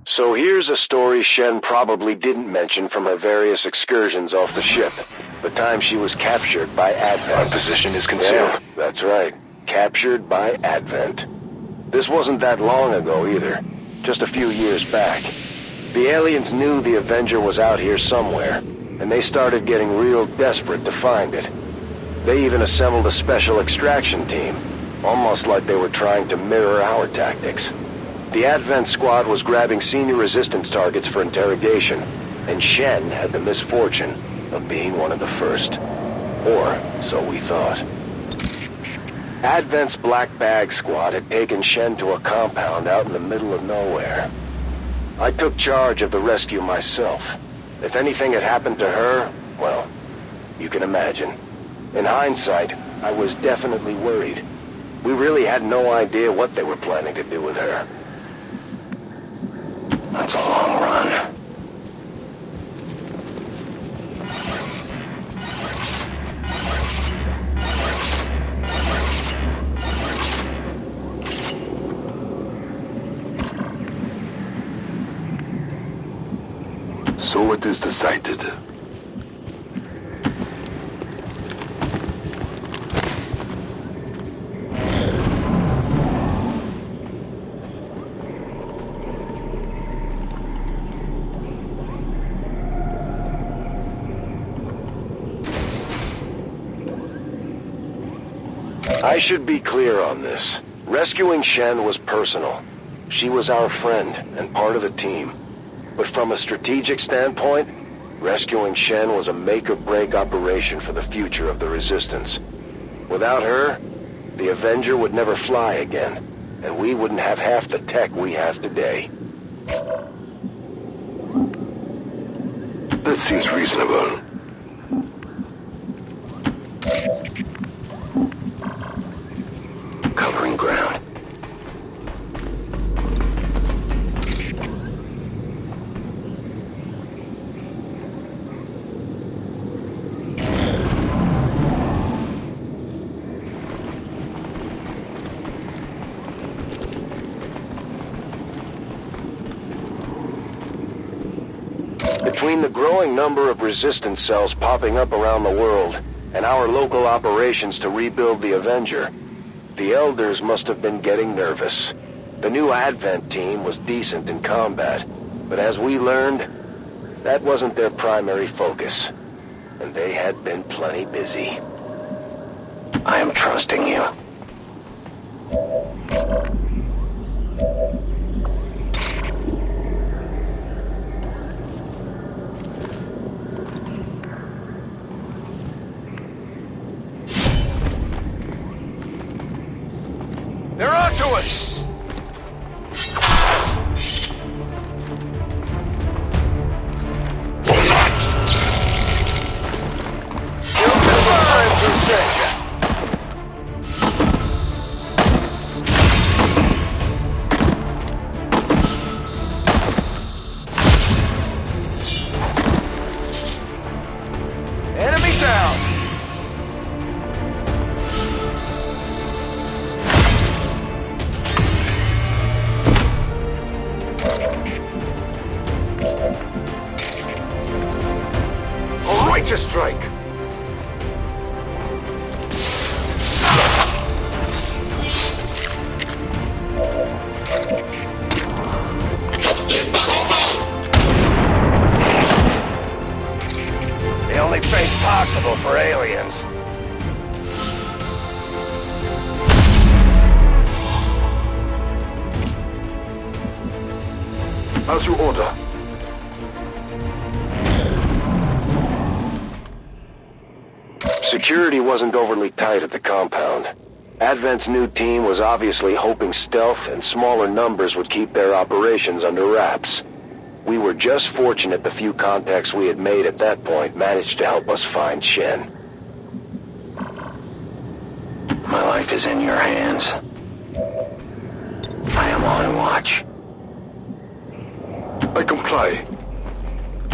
So here's a story Shen probably didn't mention from her various excursions off the ship. The time she was captured by Advent. Our position is concealed. Yeah, that's right. Captured by Advent. This wasn't that long ago either. Just a few years back. The aliens knew the Avenger was out here somewhere, and they started getting real desperate to find it. They even assembled a special extraction team, almost like they were trying to mirror our tactics. The Advent squad was grabbing senior resistance targets for interrogation, and Shen had the misfortune of being one of the first. Or so we thought. Advent's Black Bag squad had taken Shen to a compound out in the middle of nowhere. I took charge of the rescue myself. If anything had happened to her, well, you can imagine. In hindsight, I was definitely worried. We really had no idea what they were planning to do with her. That's a long run. So it is decided. I should be clear on this. Rescuing Shen was personal. She was our friend and part of the team. But from a strategic standpoint, rescuing Shen was a make-or-break operation for the future of the Resistance. Without her, the Avenger would never fly again, and we wouldn't have half the tech we have today. That seems reasonable. Covering ground. Between the growing number of resistance cells popping up around the world and our local operations to rebuild the Avenger, the Elders must have been getting nervous. The new Advent team was decent in combat, but as we learned, that wasn't their primary focus, and they had been plenty busy. I am trusting you. They're onto us! Enemy down! A righteous strike! The only fate possible for aliens. As you order. Security wasn't overly tight at the compound. Advent's new team was obviously hoping stealth and smaller numbers would keep their operations under wraps. We were just fortunate the few contacts we had made at that point managed to help us find Shen. My life is in your hands. I am on watch. I comply.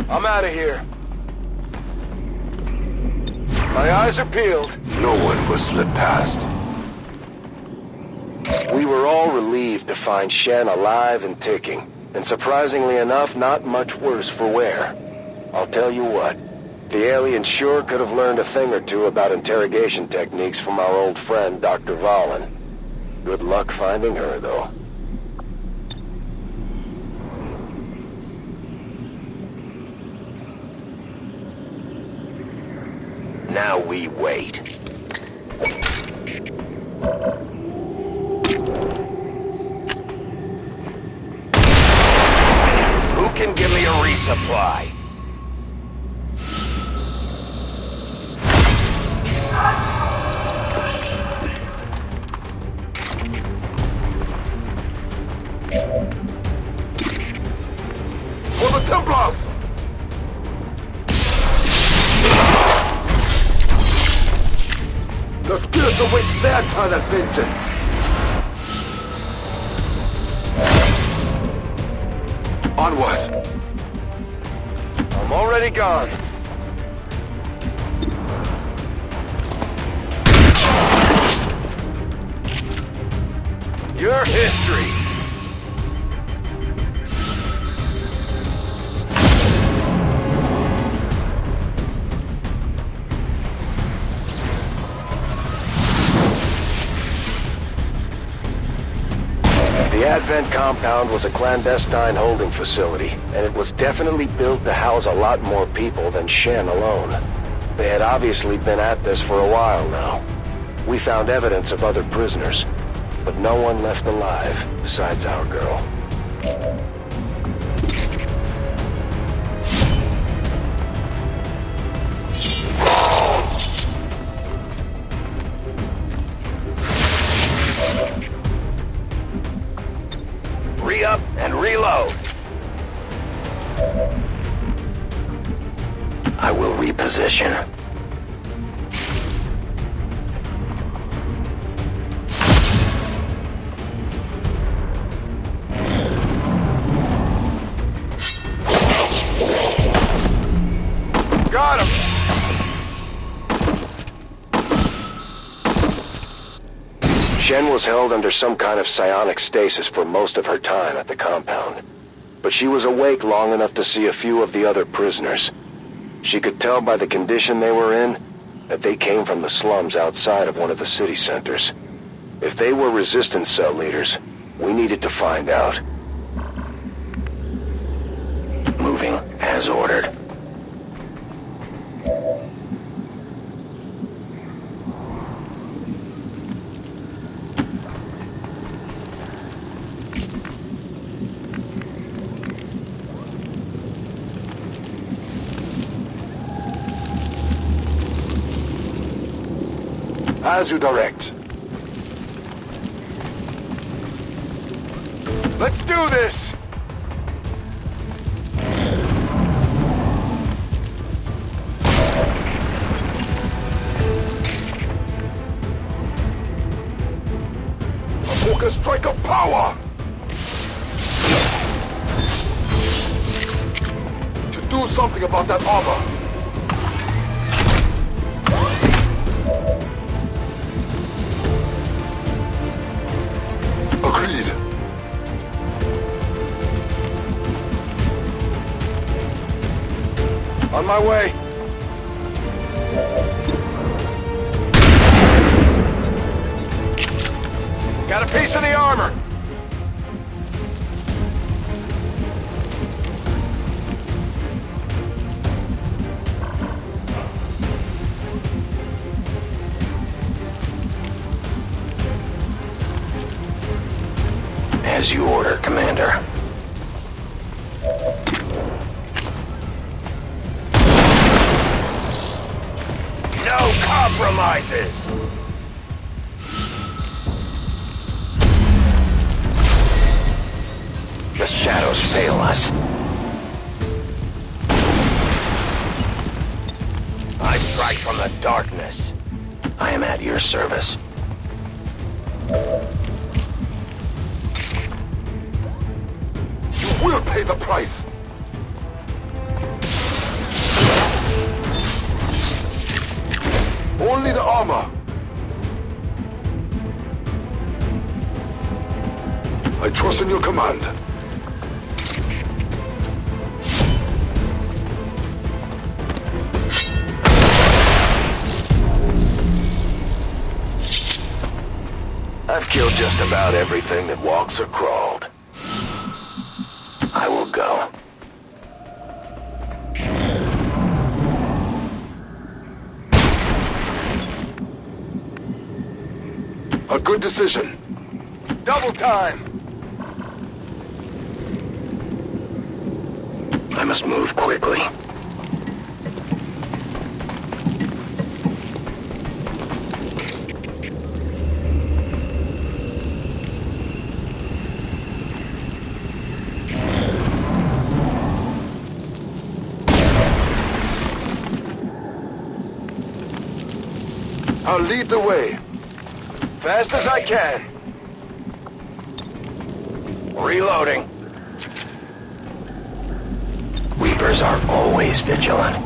I'm out of here. My eyes are peeled. No one will slip past. We were all relieved to find Shen alive and ticking, And surprisingly enough, not much worse for wear. I'll tell you what, the alien sure could have learned a thing or two about interrogation techniques from our old friend, Dr. Vahlen. Good luck finding her, though. Now we wait. Who can give me a resupply? For the Templars! The spirits await their turn at vengeance. Onward. I'm already gone. Your history. The Advent compound was a clandestine holding facility, and it was definitely built to house a lot more people than Shen alone. They had obviously been at this for a while now. We found evidence of other prisoners, but no one left alive besides our girl. Re-up and reload. I will reposition. Got him! Shen was held under some kind of psionic stasis for most of her time at the compound. But she was awake long enough to see a few of the other prisoners. She could tell by the condition they were in that they came from the slums outside of one of the city centers. If they were resistance cell leaders, we needed to find out. Moving as ordered. As you direct. Let's do this! A focus strike of power! To do something about that armor! Agreed. On my way. Got a piece of the armor. As you order, Commander. No compromises! The shadows fail us. I strike from the darkness. I am at your service. You will pay the price! Only the armor! I trust in your command. kill just about everything that walks or crawled. I will go. A good decision. Double time! I must move quickly. I'll lead the way. Fast as I can. Reloading. Weavers are always vigilant.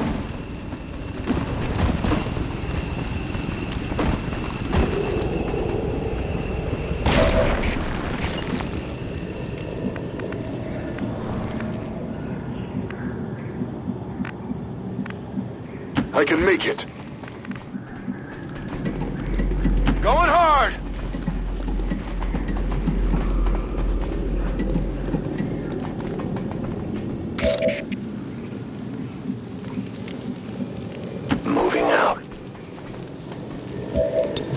I can make it. Going hard! Moving out.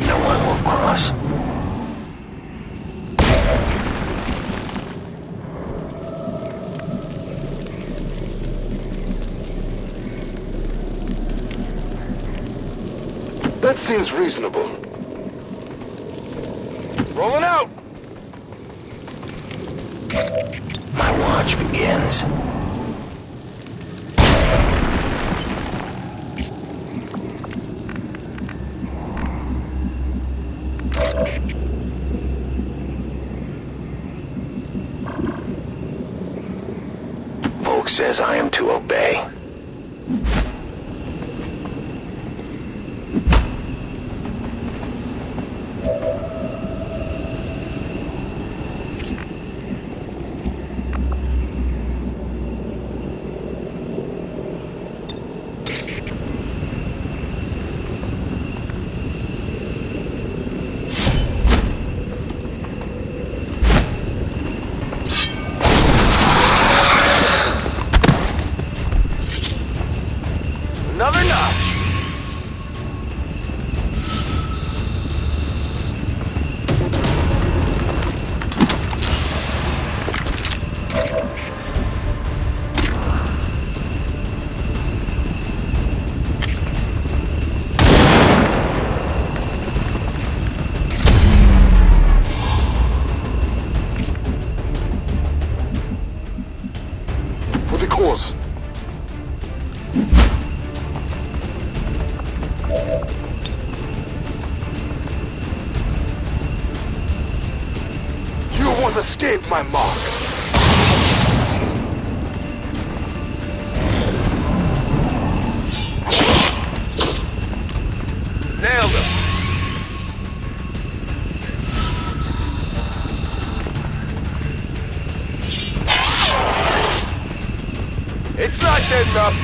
No one will cross. That seems reasonable. Rolling out! My watch begins. Volk says I am to obey. Another notch! For the cause. You won't escape my mark. Nailed him! It's not dead enough!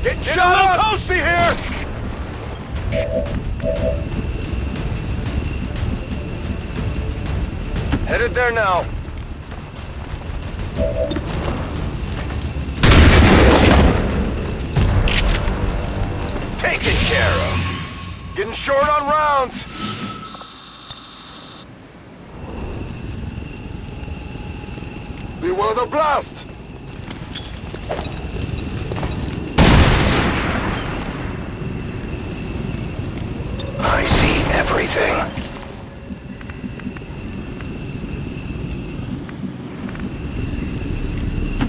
Get shot up! Toasty here! Headed there now. Taken care of. Getting short on rounds. Beware the blast! I see everything.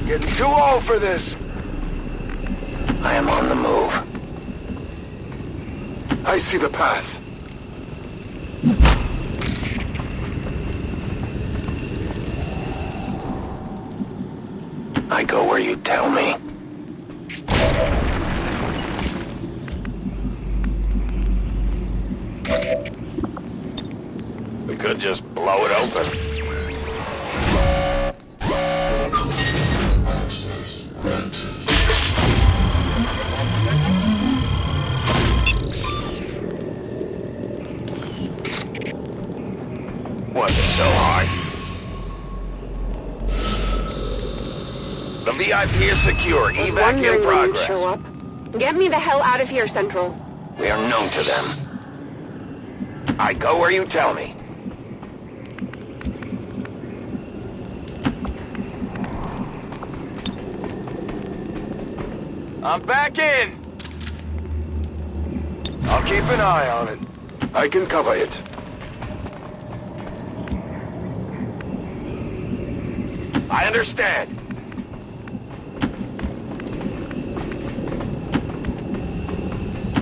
Getting too old for this. I am on the move. I see the path. I go where you tell me. We could just blow it open. LZ is secure. I was Evac wondering in when you'd progress. show up. Get me the hell out of here, Central. We are known to them. I go where you tell me. I'm back in. I'll keep an eye on it. I can cover it. I understand.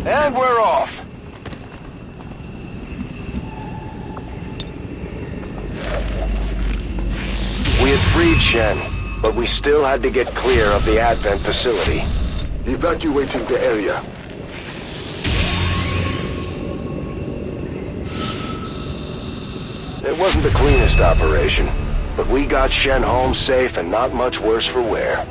And we're off. We had freed Shen, but we still had to get clear of the Advent facility. Evacuating the area. It wasn't the cleanest operation, but we got Shen home safe and not much worse for wear.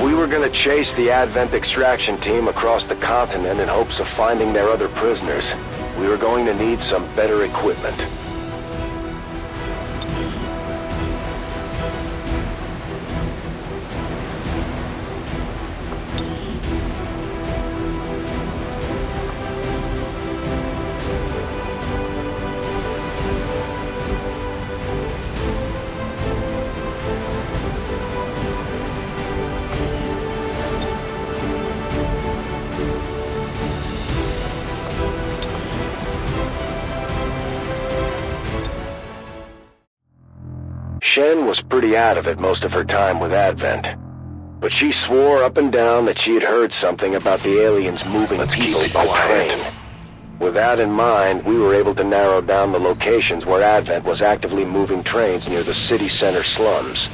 We were gonna chase the Advent extraction team across the continent in hopes of finding their other prisoners. We were going to need some better equipment. Shen was pretty out of it most of her time with Advent, but she swore up and down that she had heard something about the aliens moving people by train. With that in mind, we were able to narrow down the locations where Advent was actively moving trains near the city center slums.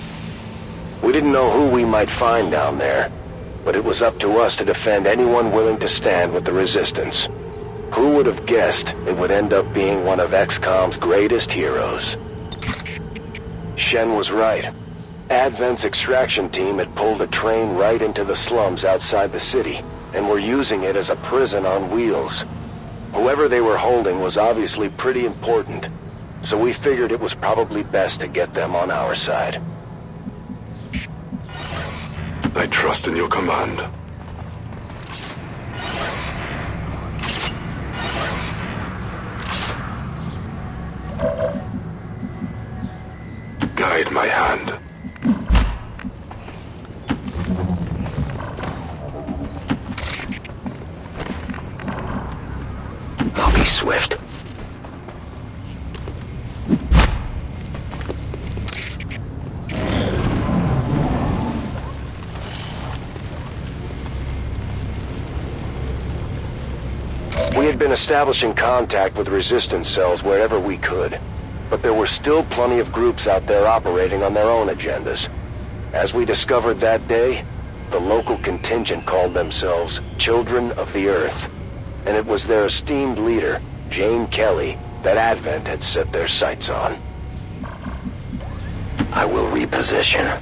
We didn't know who we might find down there, but it was up to us to defend anyone willing to stand with the Resistance. Who would have guessed it would end up being one of XCOM's greatest heroes? Shen was right. Advent's extraction team had pulled a train right into the slums outside the city, and were using it as a prison on wheels. Whoever they were holding was obviously pretty important, so we figured it was probably best to get them on our side. I trust in your command. Guide my hand. I'll be swift. We had been establishing contact with resistance cells wherever we could, but there were still plenty of groups out there operating on their own agendas. As we discovered that day, the local contingent called themselves Children of the Earth, and it was their esteemed leader, Jane Kelly, that Advent had set their sights on. I will reposition.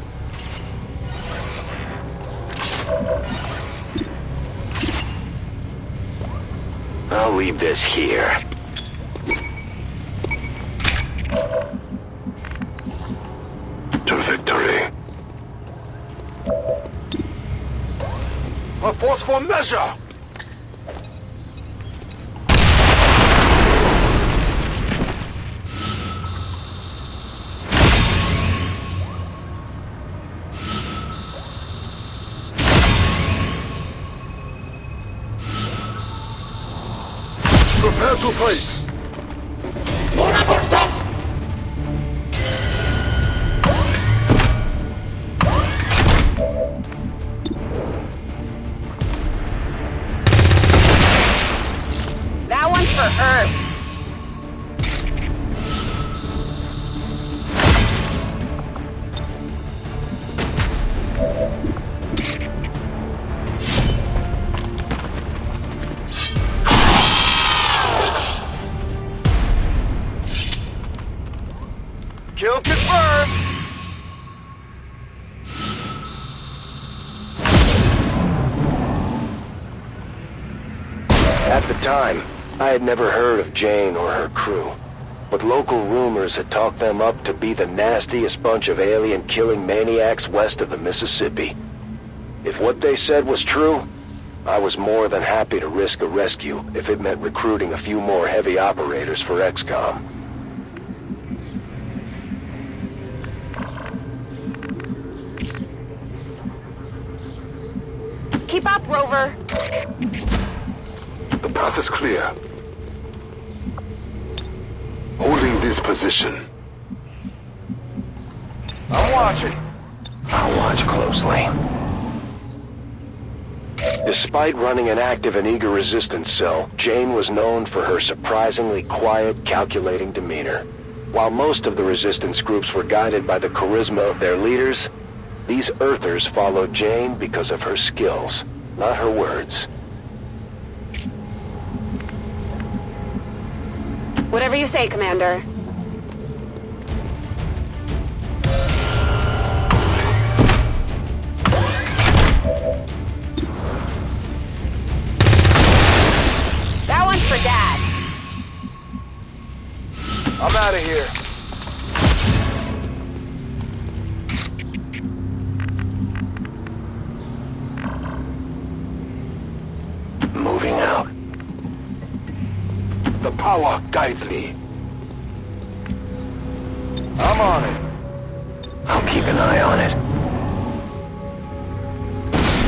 I'll leave this here. To victory. A forceful measure! Prepare to fight! That one's for Earth. time, I had never heard of Jane or her crew, but local rumors had talked them up to be the nastiest bunch of alien-killing maniacs west of the Mississippi. If what they said was true, I was more than happy to risk a rescue if it meant recruiting a few more heavy operators for XCOM. Keep up, Rover. The path is clear. Holding this position. I'm watching. I'll watch closely. Despite running an active and eager resistance cell, Jane was known for her surprisingly quiet, calculating demeanor. While most of the resistance groups were guided by the charisma of their leaders, these Earthers followed Jane because of her skills, not her words. Whatever you say, Commander. That one's for Dad. I'm out of here. Moving out. The power guides me. I'm on it. I'll keep an eye on it.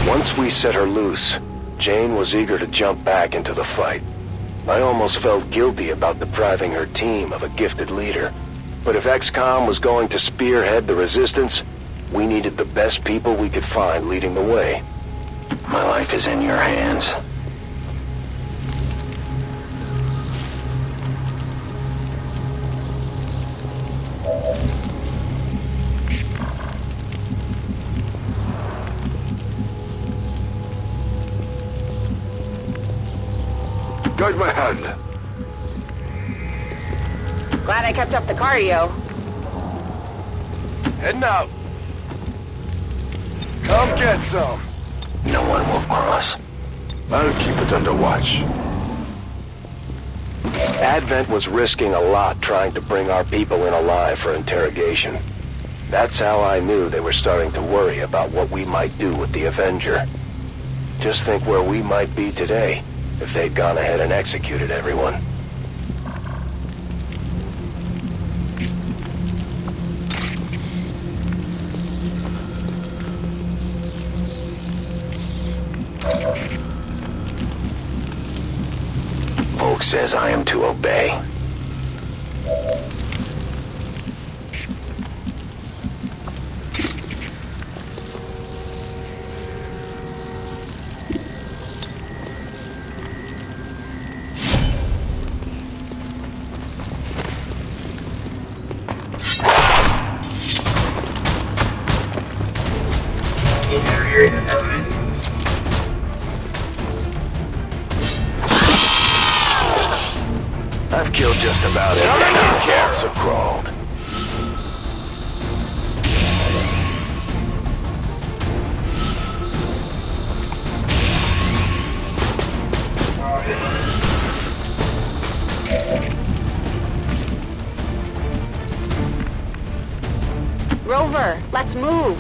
Once we set her loose, Jane was eager to jump back into the fight. I almost felt guilty about depriving her team of a gifted leader. But if XCOM was going to spearhead the resistance, we needed the best people we could find leading the way. My life is in your hands. Guide my hand. Glad I kept up the cardio. Heading out. Come get some. No one will cross. I'll keep it under watch. Advent was risking a lot trying to bring our people in alive for interrogation. That's how I knew they were starting to worry about what we might do with the Avenger. Just think where we might be today if they'd gone ahead and executed everyone. Volk says I am to obey. I've killed just about every cancer crawled. Rover, let's move.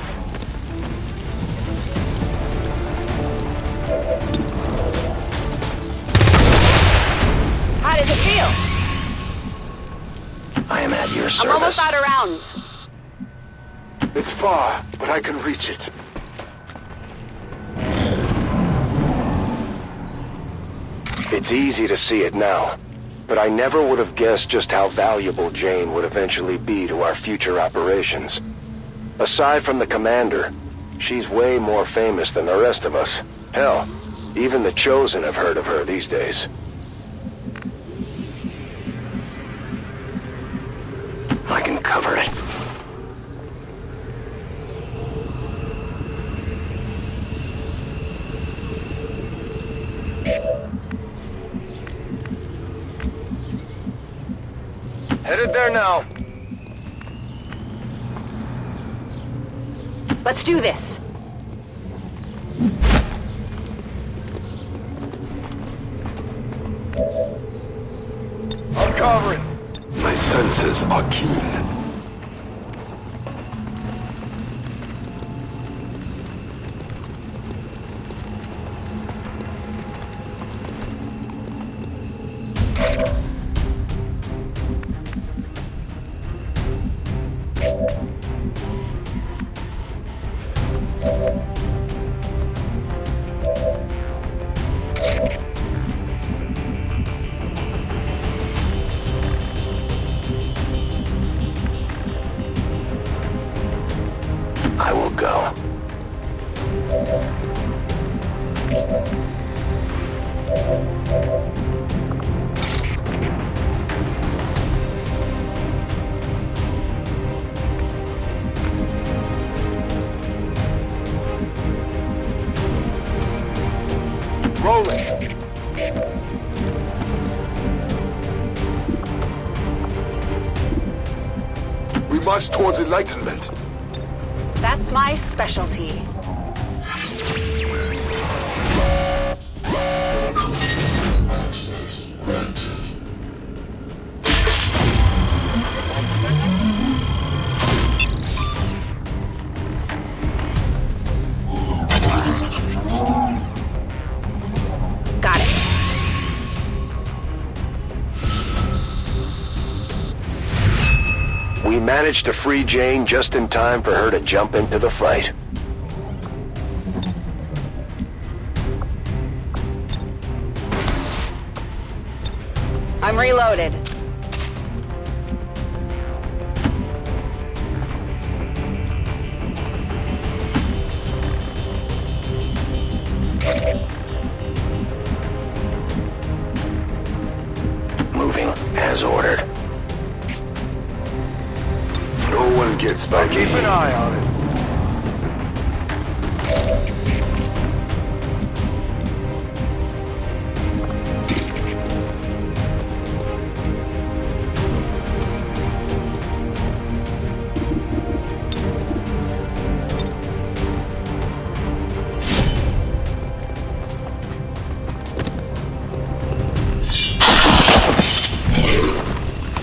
How does it feel? I am at your service. I'm almost out of rounds. It's far, but I can reach it. It's easy to see it now, but I never would have guessed just how valuable Jane would eventually be to our future operations. Aside from the commander, she's way more famous than the rest of us. Hell, even the Chosen have heard of her these days. I can cover it. Headed there now. Let's do this. recovering. My senses are keen. I will go. Rolling. We march towards enlightenment. That's my specialty. Got it. We managed to free Jane just in time for her to jump into the fight. I'm reloaded. Moving as ordered. No one gets by Keep an eye on it.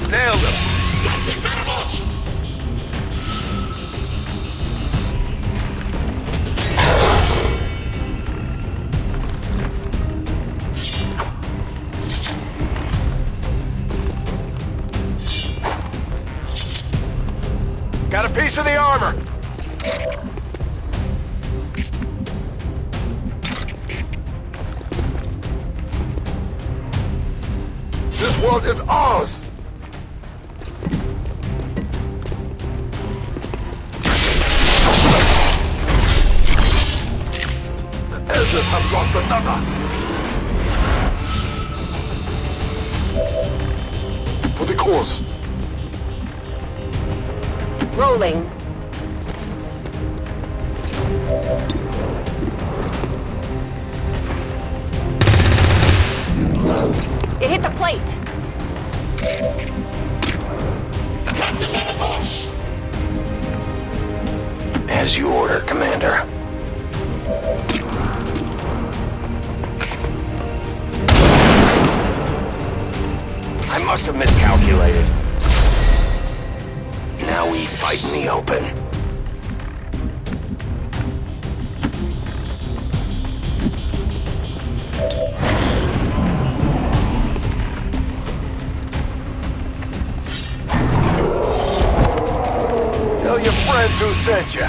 Nailed him. Got a piece of the armor. This world is ours! The elders have lost another! For the cause! Rolling. It hit the plate. As you order, Commander. I must have miscalculated. Now we fight in the open. Tell your friends who sent you.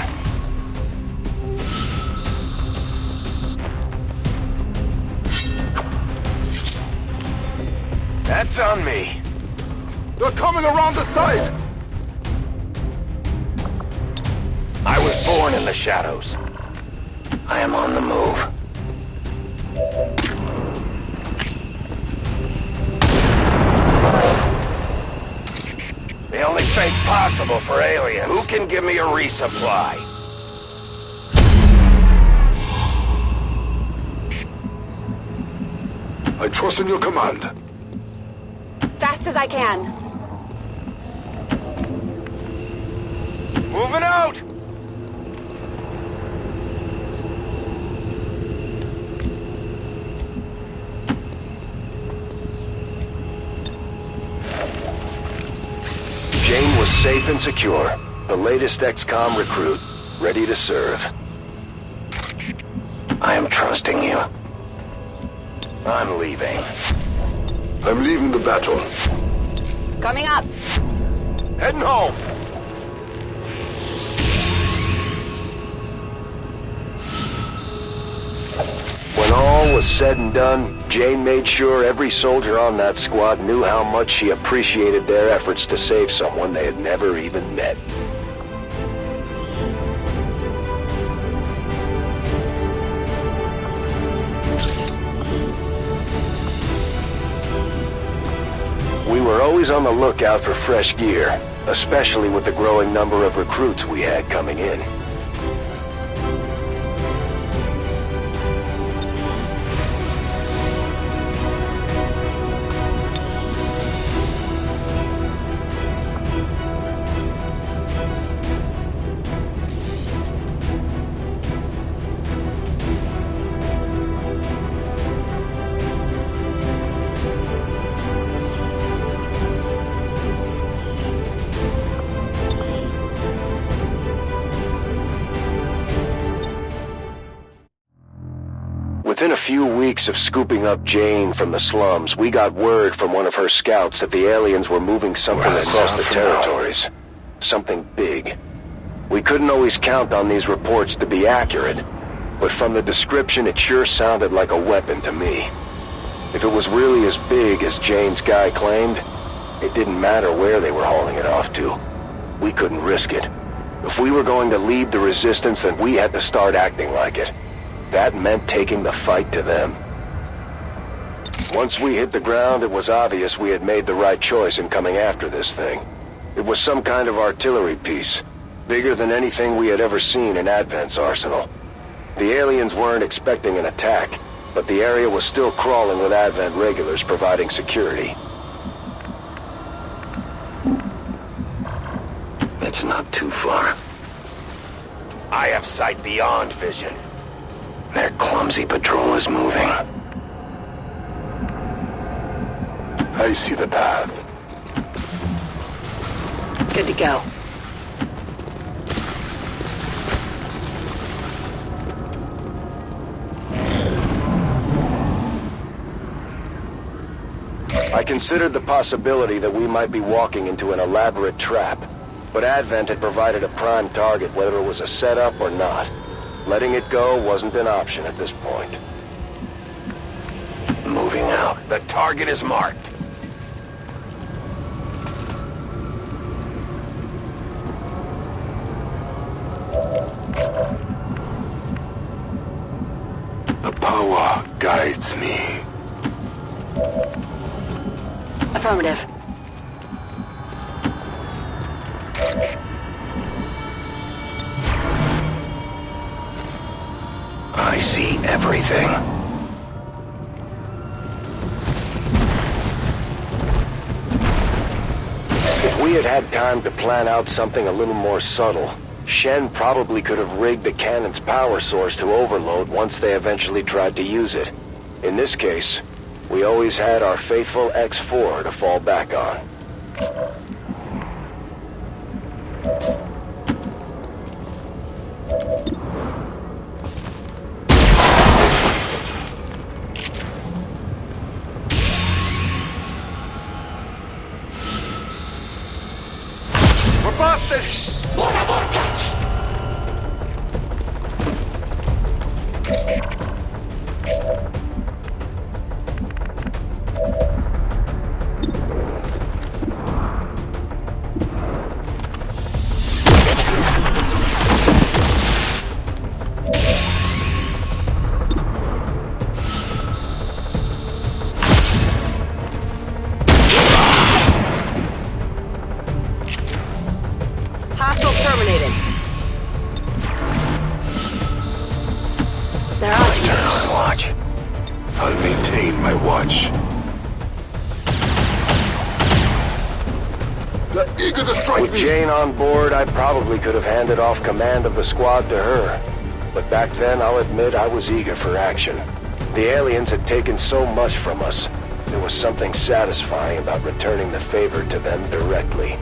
That's on me. They're coming around the side! I was born in the shadows. I am on the move. The only fate possible for aliens. Who can give me a resupply? I trust in your command. Fast as I can. Moving out! Jane was safe and secure. The latest XCOM recruit, ready to serve. I am trusting you. I'm leaving. I'm leaving the battle. Coming up. Heading home. When all was said and done, Jane made sure every soldier on that squad knew how much she appreciated their efforts to save someone they had never even met. We were always on the lookout for fresh gear, especially with the growing number of recruits we had coming in. Within a few weeks of scooping up Jane from the slums, we got word from one of her scouts that the aliens were moving something across the territories. Something big. We couldn't always count on these reports to be accurate, but from the description it sure sounded like a weapon to me. If it was really as big as Jane's guy claimed, it didn't matter where they were hauling it off to. We couldn't risk it. If we were going to lead the resistance, then we had to start acting like it. That meant taking the fight to them. Once we hit the ground, it was obvious we had made the right choice in coming after this thing. It was some kind of artillery piece, bigger than anything we had ever seen in Advent's arsenal. The aliens weren't expecting an attack, but the area was still crawling with Advent regulars providing security. It's not too far. I have sight beyond vision. Their clumsy patrol is moving. I see the path. Good to go. I considered the possibility that we might be walking into an elaborate trap, but Advent had provided a prime target whether it was a setup or not. Letting it go wasn't an option at this point. Moving out. The target is marked. The power guides me. Affirmative. I see everything. If we had had time to plan out something a little more subtle, Shen probably could have rigged the cannon's power source to overload once they eventually tried to use it. In this case, we always had our faithful X4 to fall back on. We're busted! Hostile terminated. They're on you. On watch. I'll maintain my watch. They're eager to strike With me. Jane on board, I probably could have handed off command of the squad to her. But back then, I'll admit I was eager for action. The aliens had taken so much from us. There was something satisfying about returning the favor to them directly.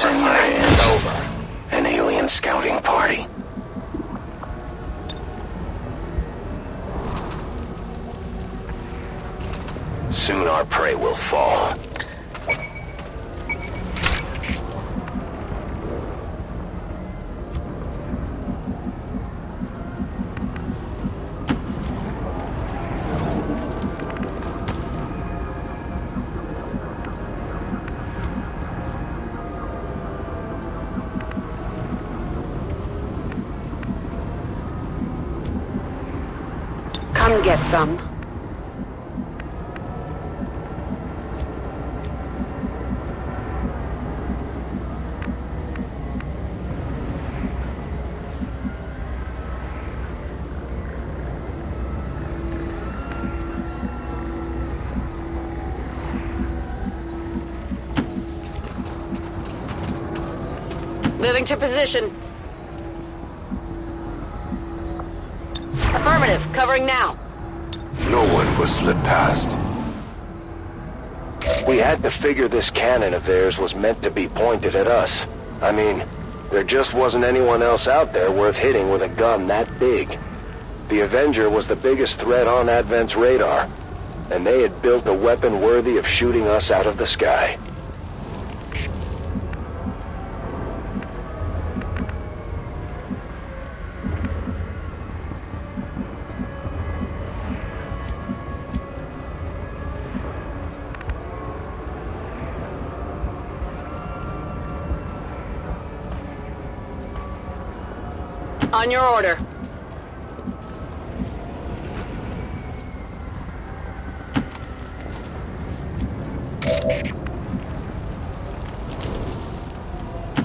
is in your hands. Over. An alien scouting party. Soon our prey will fall. Come get some. Moving to position. Affirmative. Covering now. No one will slip past. We had to figure this cannon of theirs was meant to be pointed at us. I mean, there just wasn't anyone else out there worth hitting with a gun that big. The Avenger was the biggest threat on Advent's radar, and they had built a weapon worthy of shooting us out of the sky. On your order.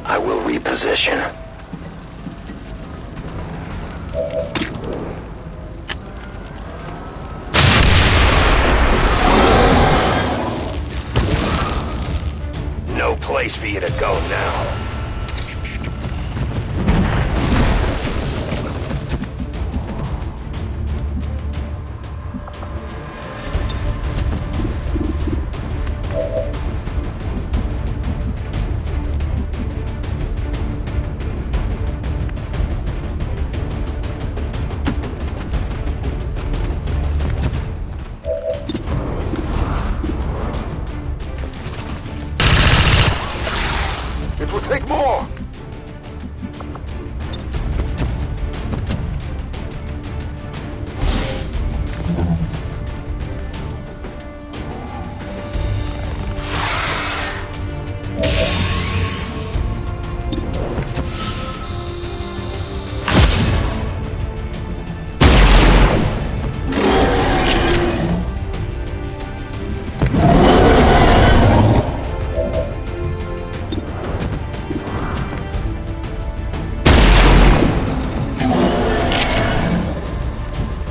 I will reposition. No place for you to go now. It will take more!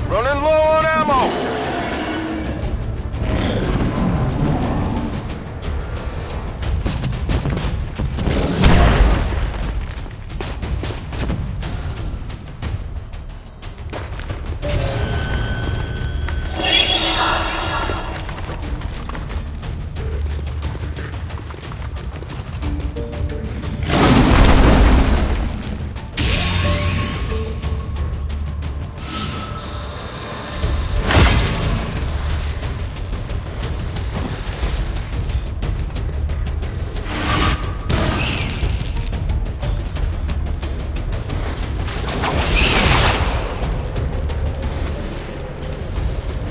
Running low on ammo!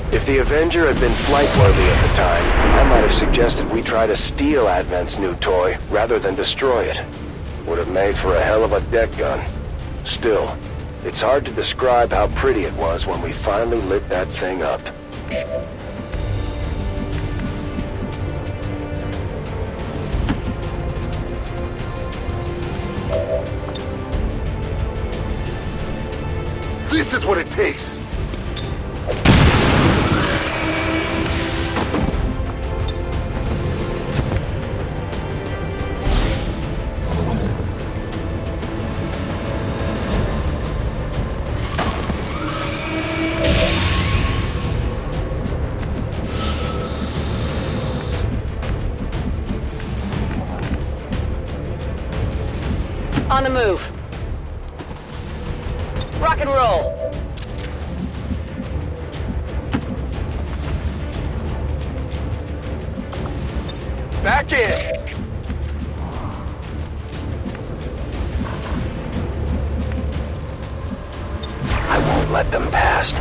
If the Avenger had been flight-worthy at the time, I might have suggested we try to steal Advent's new toy rather than destroy it. Would have made for a hell of a deck gun. Still, it's hard to describe how pretty it was when we finally lit that thing up. This is what it takes! On the move. Rock and roll. Back in. I won't let them past.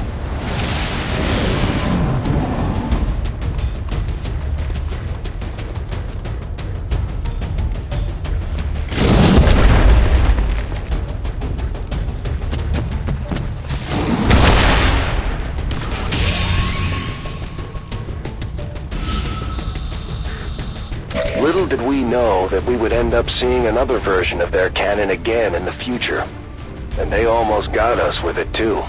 Little did we know that we would end up seeing another version of their cannon again in the future. And they almost got us with it too.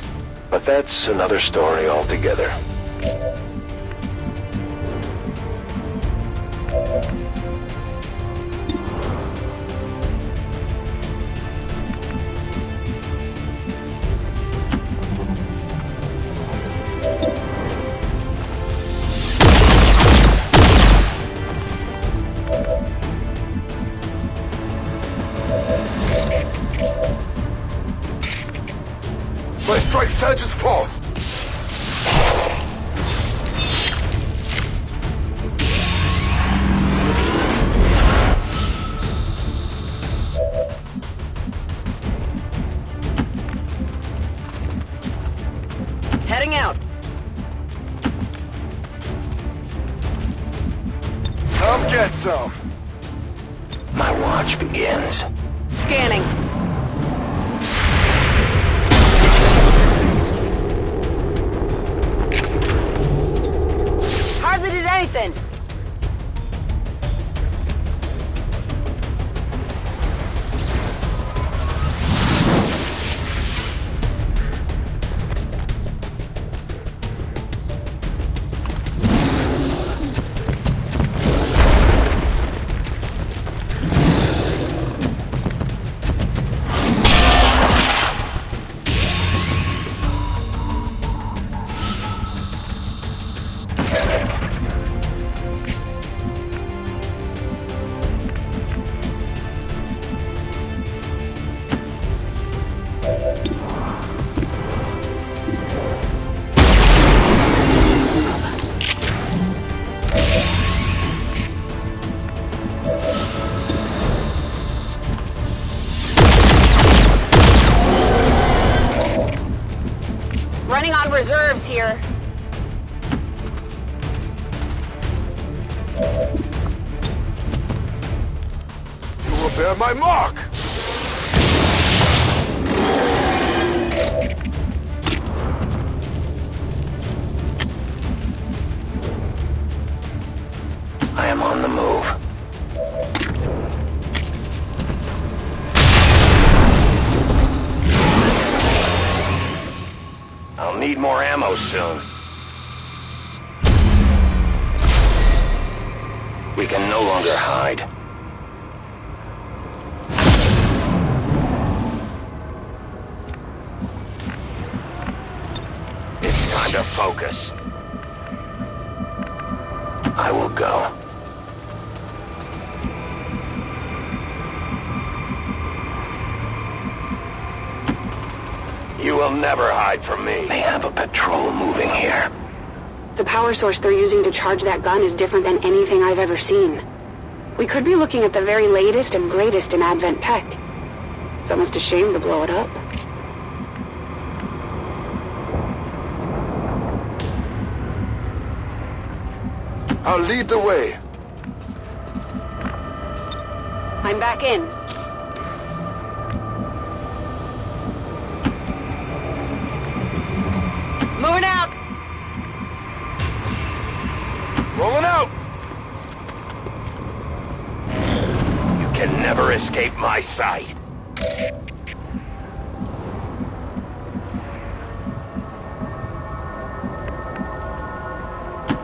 But that's another story altogether. My strike surges forth. Heading out. Come get some. My watch begins. Scanning. Hardly did anything. Running on reserves here. You will bear my mark. I am on the move. I'll need more ammo soon. We can no longer hide. It's time to focus. I will go. You will never hide from me. They have a patrol moving here. The power source they're using to charge that gun is different than anything I've ever seen. We could be looking at the very latest and greatest in Advent tech. It's almost a shame to blow it up. I'll lead the way. I'm back in. Moving out! Rolling out. You can never escape my sight.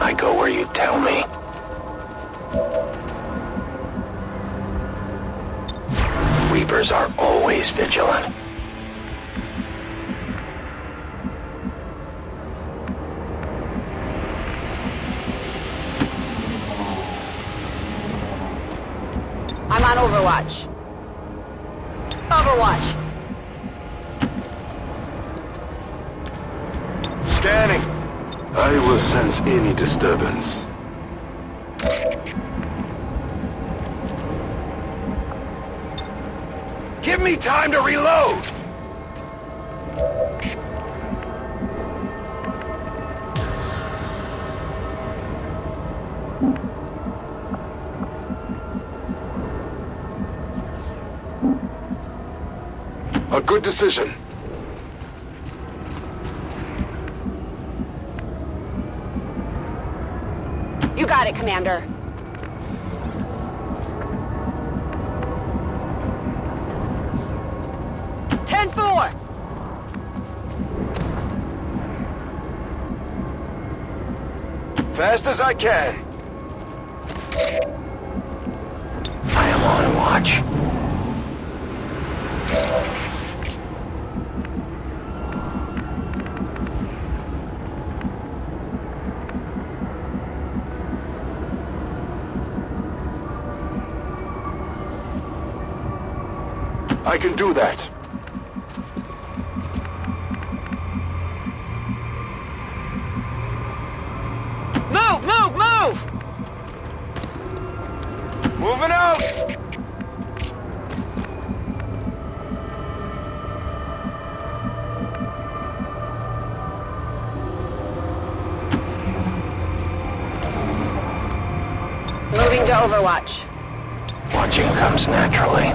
I go where you tell me. Reapers are always vigilant. I'm on Overwatch. Overwatch. Scanning. I will sense any disturbance. Give me time to reload! A good decision. You got it, Commander. Fast as I can. I am on watch. I can do that. Move! Move! Move! Moving out! Moving to Overwatch. Watching comes naturally.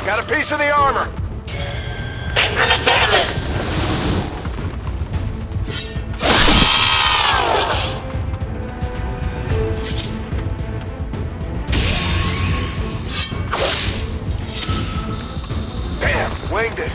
Got a piece of the armor. Damn, winged it.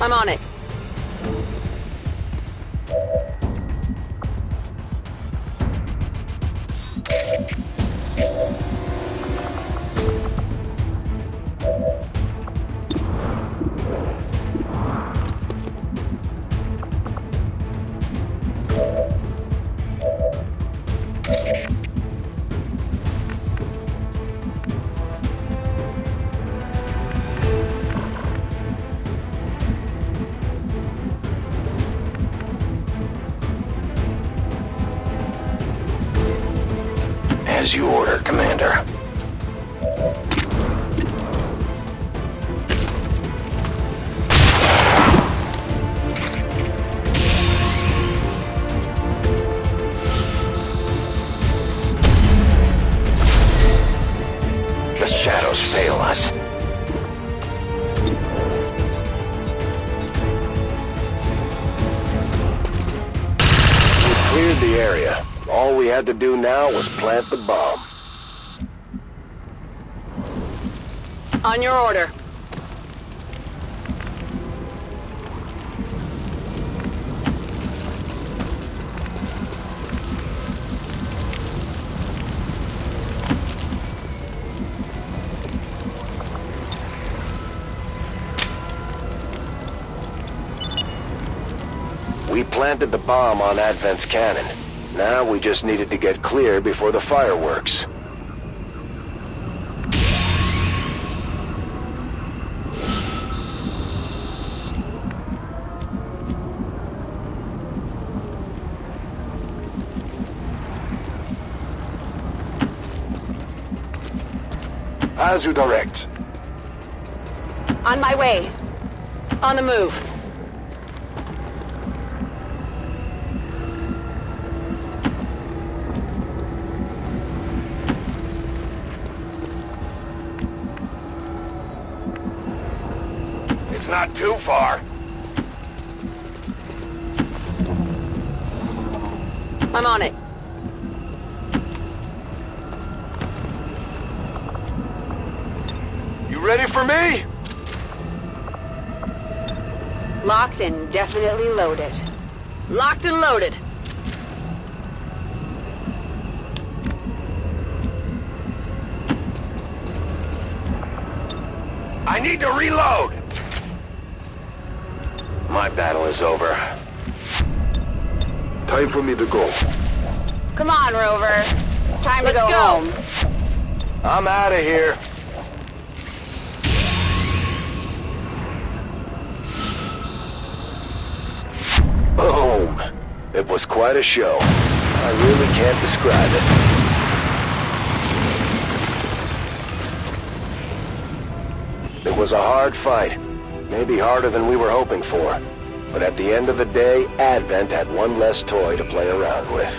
I'm on it. As you order, Commander. The shadows fail us. We cleared the area. All we had to do now was plant the bomb. On your order. We planted the bomb on Advent's cannon. Now we just needed to get clear before the fireworks. As you direct. On my way. On the move. It's not too far. I'm on it. You ready for me? Locked and definitely loaded. Locked and loaded. I need to reload. My battle is over. Time for me to go. Come on, Rover. Time to go home. I'm out of here. Boom! It was quite a show. I really can't describe it. It was a hard fight. Maybe harder than we were hoping for. But at the end of the day, Advent had one less toy to play around with.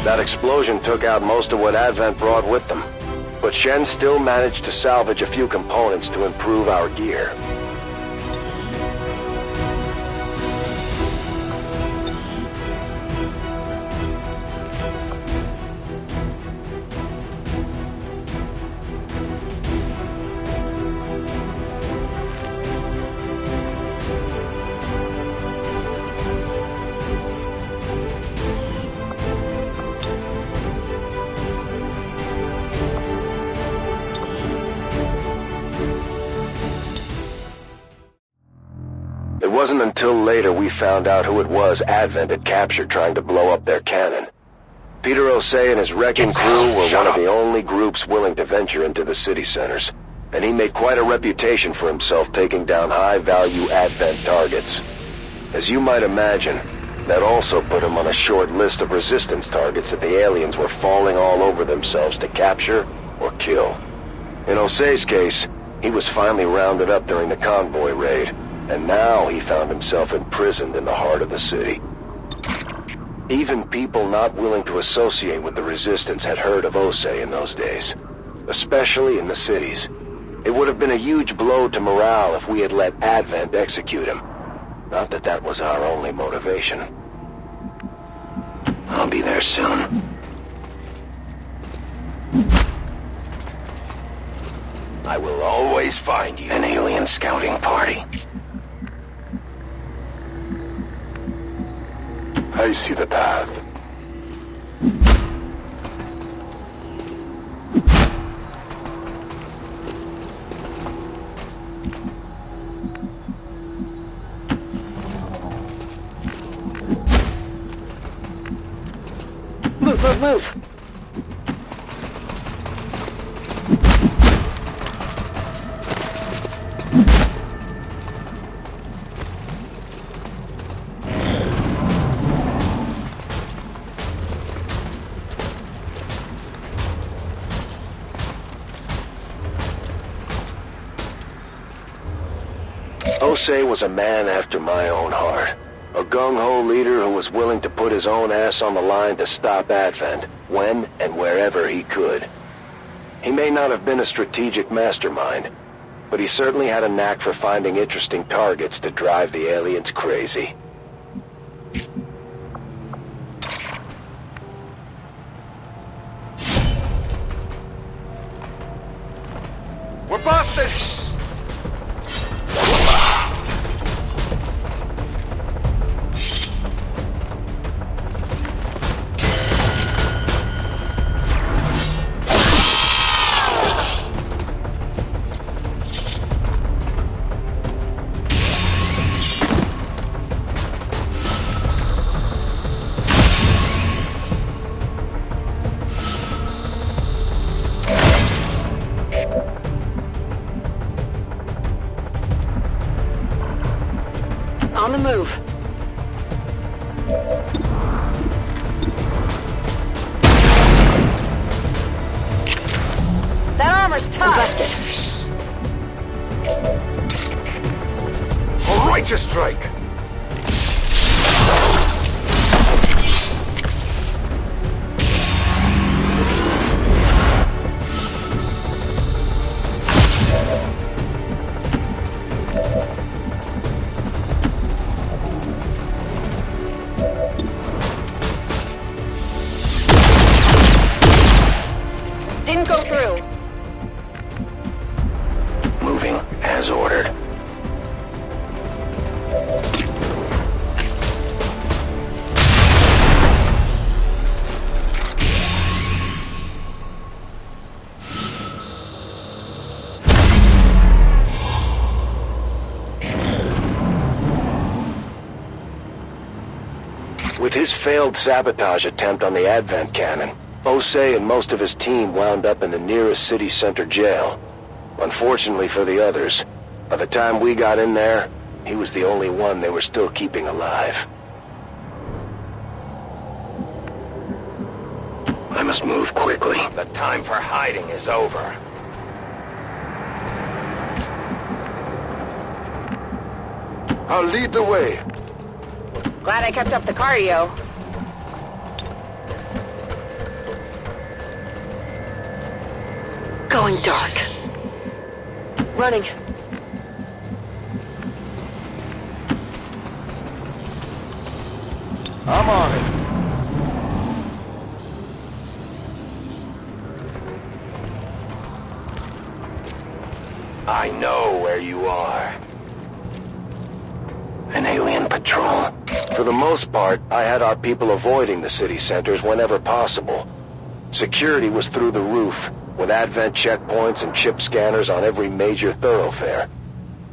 That explosion took out most of what Advent brought with them. But Shen still managed to salvage a few components to improve our gear. It wasn't until later we found out who it was Advent had captured trying to blow up their cannon. Peter Osei and his wrecking crew were one of the only groups willing to venture into the city centers, and he made quite a reputation for himself taking down high-value Advent targets. As you might imagine, that also put him on a short list of resistance targets that the aliens were falling all over themselves to capture or kill. In Osei's case, he was finally rounded up during the convoy raid, and now he found himself imprisoned in the heart of the city. Even people not willing to associate with the Resistance had heard of Osei in those days, especially in the cities. It would have been a huge blow to morale if we had let Advent execute him. Not that that was our only motivation. I'll be there soon. I will always find you. An alien scouting party. I see the path. Move. Osei was a man after my own heart. A gung-ho leader who was willing to put his own ass on the line to stop Advent, when and wherever he could. He may not have been a strategic mastermind, but he certainly had a knack for finding interesting targets to drive the aliens crazy. We're busted! On the move. That armor's tough. Busted. A righteous strike! Didn't go through. Moving as ordered. With his failed sabotage attempt on the Advent cannon, WotC and most of his team wound up in the nearest city center jail. Unfortunately for the others, by the time we got in there, he was the only one they were still keeping alive. I must move quickly. The time for hiding is over. I'll lead the way. Glad I kept up the cardio. Going dark. Running. I'm on it. I know where you are. An alien patrol. For the most part, I had our people avoiding the city centers whenever possible. Security was through the roof, with Advent checkpoints and chip scanners on every major thoroughfare.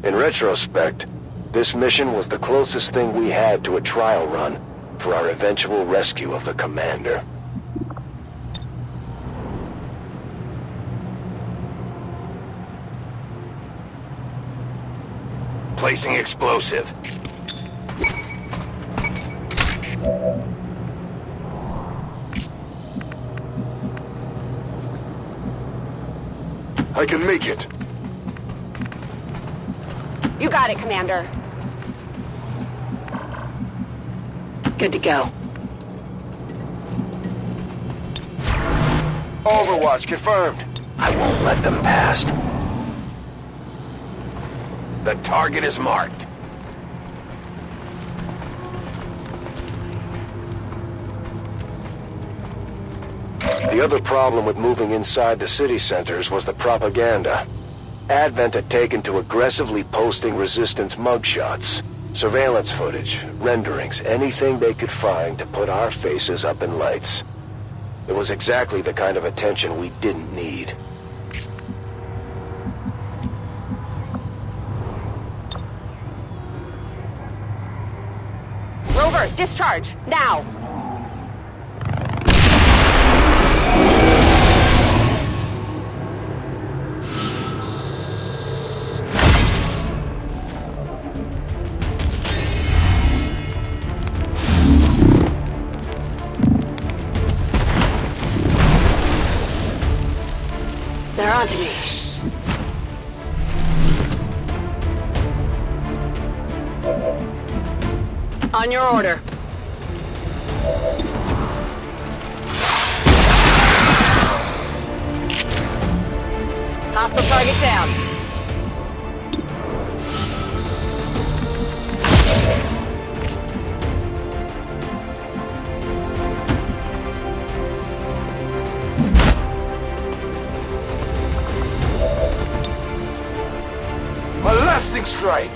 In retrospect, this mission was the closest thing we had to a trial run for our eventual rescue of the commander. Placing explosive. I can make it. You got it, Commander. Good to go. Overwatch confirmed. I won't let them past. The target is marked. The other problem with moving inside the city centers was the propaganda. Advent had taken to aggressively posting resistance mugshots, surveillance footage, renderings, anything they could find to put our faces up in lights. It was exactly the kind of attention we didn't need. Rover, discharge, now! They're onto me. On your order. Hostile target down. A lasting strike!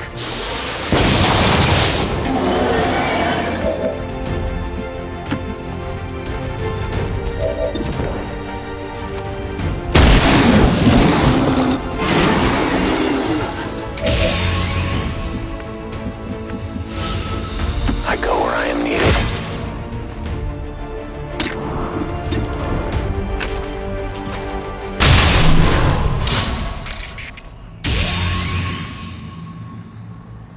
I go where I am needed.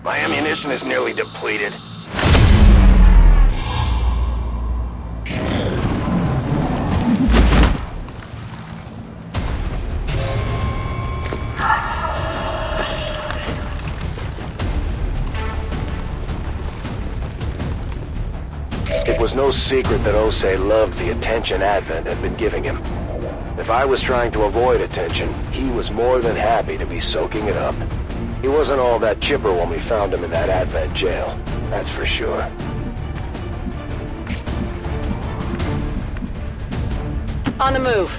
My ammunition ammunition is nearly depleted. It was no secret that Osei loved the attention Advent had been giving him. If I was trying to avoid attention, he was more than happy to be soaking it up. He wasn't all that chipper when we found him in that Advent jail, that's for sure. On the move.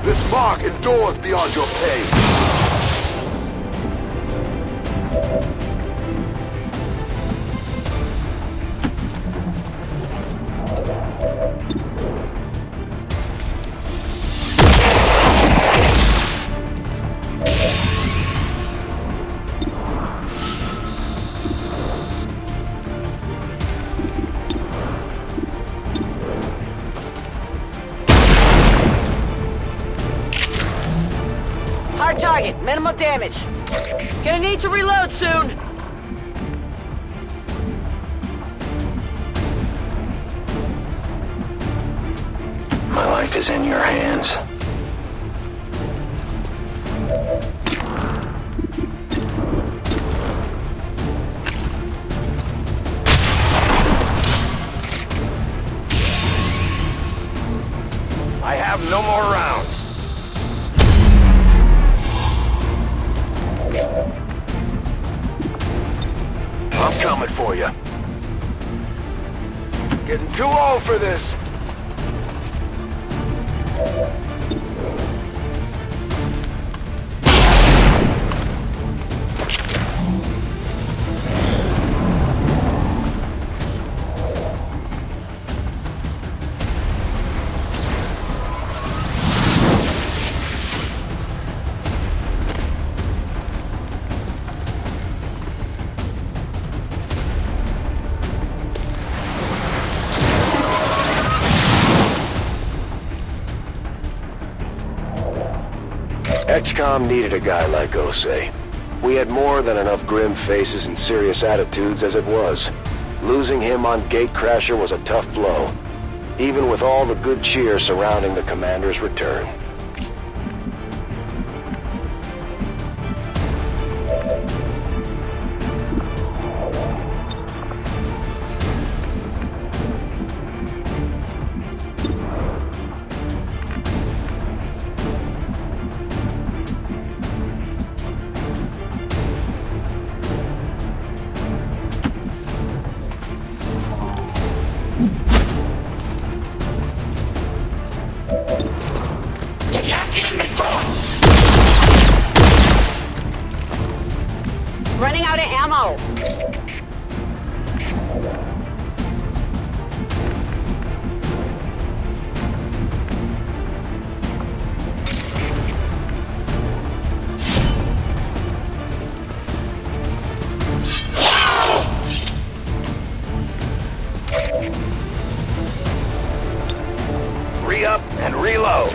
This mark endures beyond your pay. Hard target, minimal damage. Gonna need to reload soon. My life is in your hands. I have no more rounds. I'm coming for you. Getting too old for this. XCOM needed a guy like Osei. We had more than enough grim faces and serious attitudes as it was. Losing him on Gatecrasher was a tough blow, even with all the good cheer surrounding the commander's return. Running out of ammo. Re-up and reload.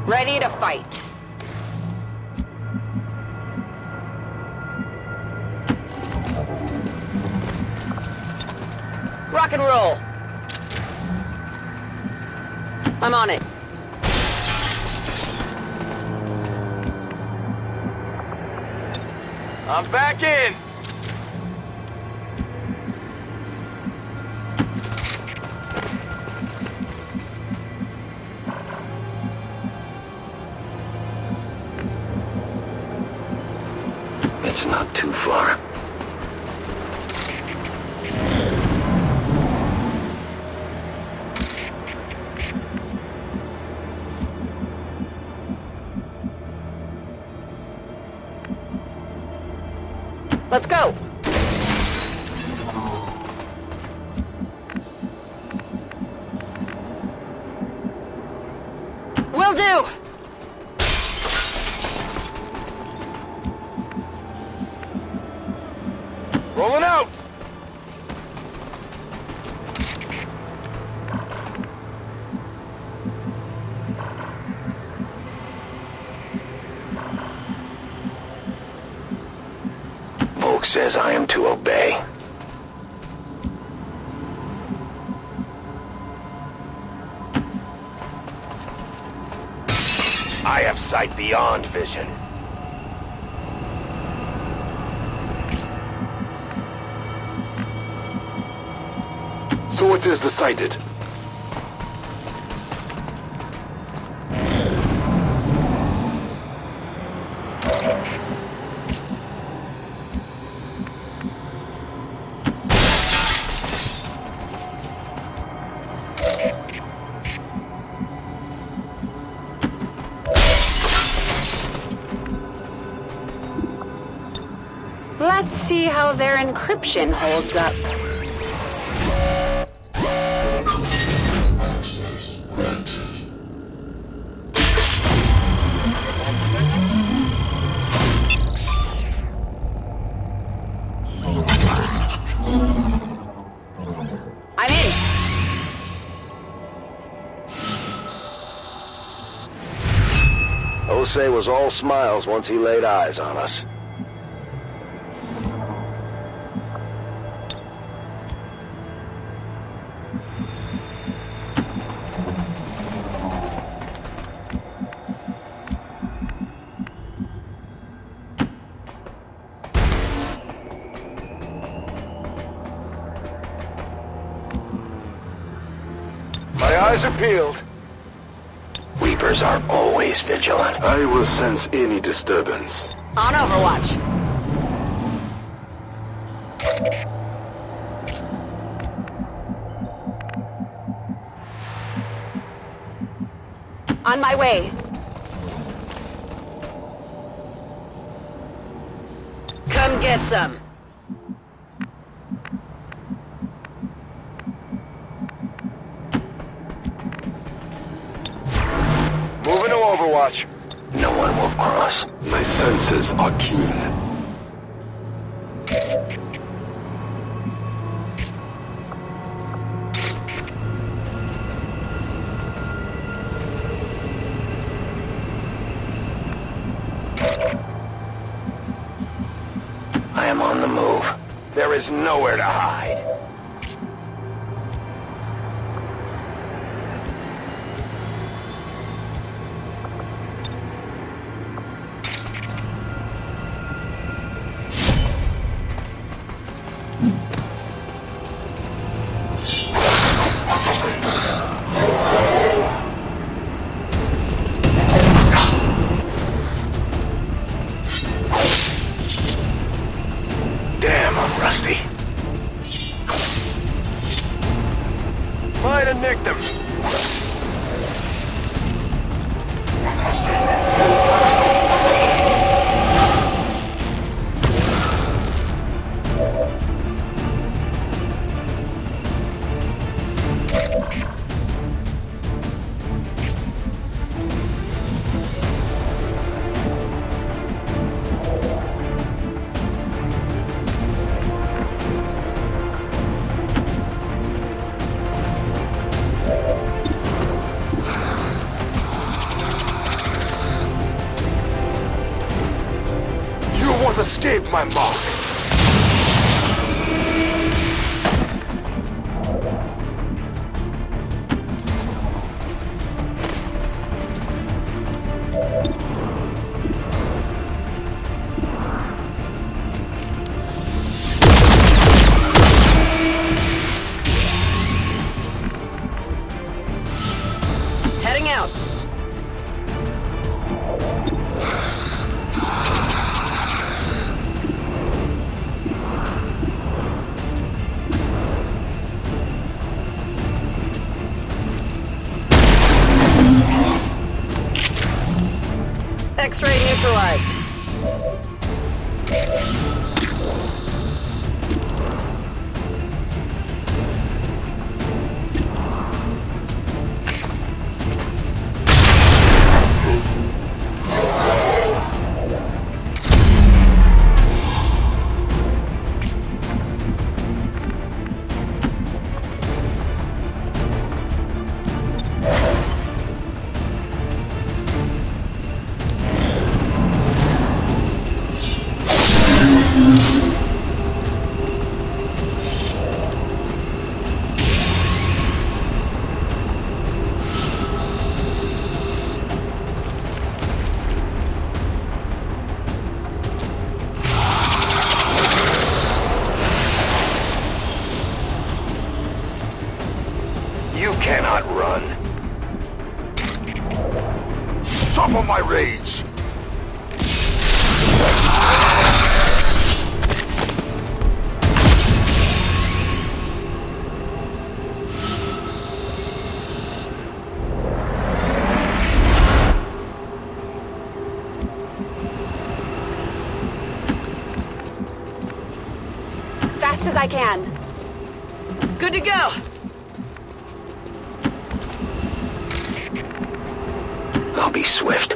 Ready to fight. Rock and roll. I'm on it. I'm back in! It's not too far. Let's go! Will do! Rolling out! Volk says I am to obey. I have sight beyond vision. So it is decided. Let's see how their encryption holds up. I'm in! Jose was all smiles once he laid eyes on us. My eyes are peeled. Reapers are always vigilant. I will sense any disturbance. On Overwatch. On my way. Come get some. Moving to Overwatch. No one will cross. My senses are keen. I am on the move. There is nowhere to hide. Damn, I'm rusty. Might have nicked him. escaped my mark. Heading out. X-ray neutralized. You cannot run. Top of my rage. Fast as I can. Good to go. I'll be swift.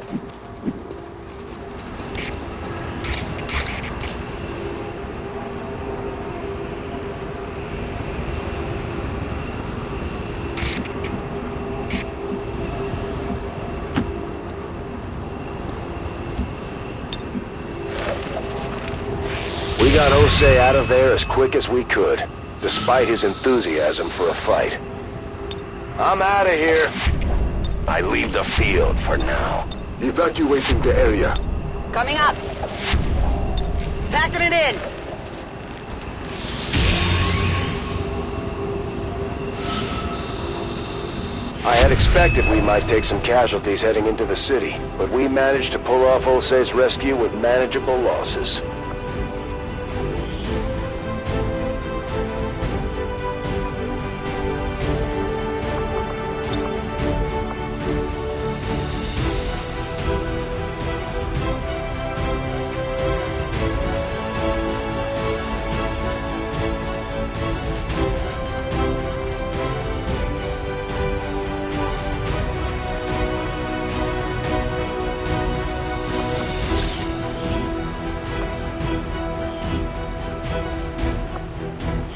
We got Osei out of there as quick as we could, despite his enthusiasm for a fight. I'm out of here. I leave the field for now. Evacuating the area. Coming up. Packing it in. I had expected we might take some casualties heading into the city, but we managed to pull off Osei's rescue with manageable losses.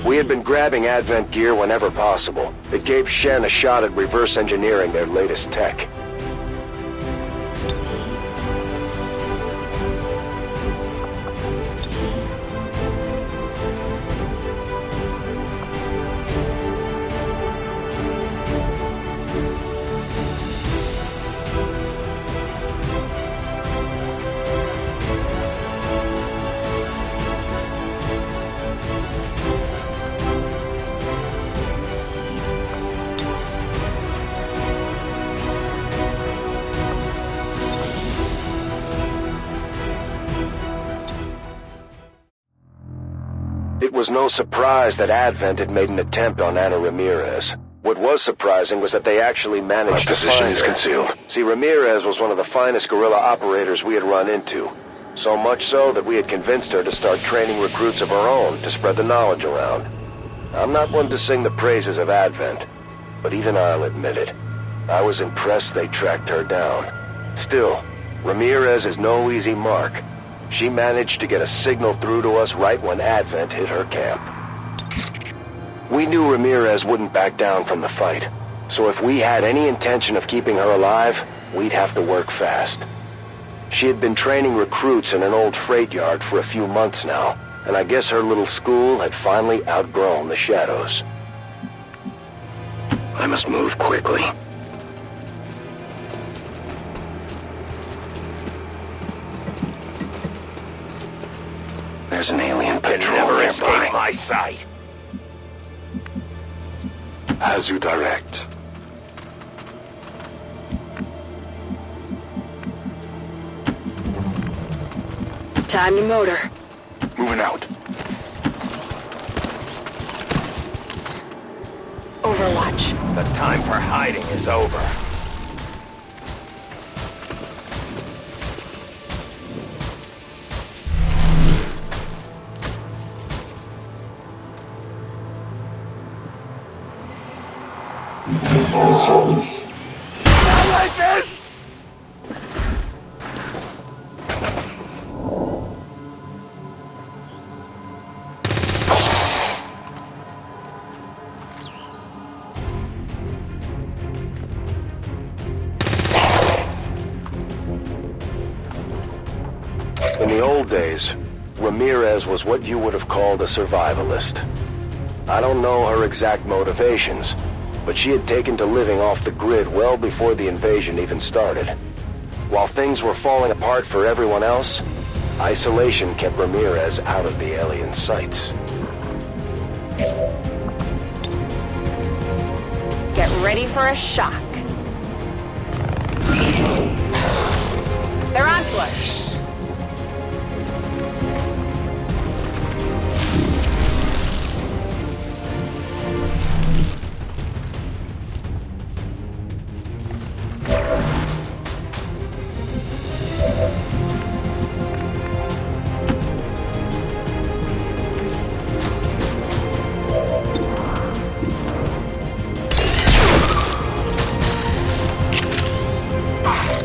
We had been grabbing Advent gear whenever possible. It gave Shen a shot at reverse engineering their latest tech. It was no surprise that Advent had made an attempt on Ana Ramirez. What was surprising was that they actually managed to find her. Concealed. See, Ramirez was one of the finest guerrilla operators we had run into. So much so that we had convinced her to start training recruits of her own to spread the knowledge around. I'm not one to sing the praises of Advent, but even I'll admit it. I was impressed they tracked her down. Still, Ramirez is no easy mark. She managed to get a signal through to us right when Advent hit her camp. We knew Ramirez wouldn't back down from the fight, so if we had any intention of keeping her alive, we'd have to work fast. She had been training recruits in an old freight yard for a few months now, and I guess her little school had finally outgrown the shadows. I must move quickly. There's an alien patrol Never nearby. escape my sight. As you direct. Time to motor. Moving out. Overwatch. The time for hiding is over. Not like this! In the old days, Ramirez was what you would have called a survivalist. I don't know her exact motivations, but she had taken to living off the grid well before the invasion even started. While things were falling apart for everyone else, isolation kept Ramirez out of the alien sights. Get ready for a shock. They're onto us.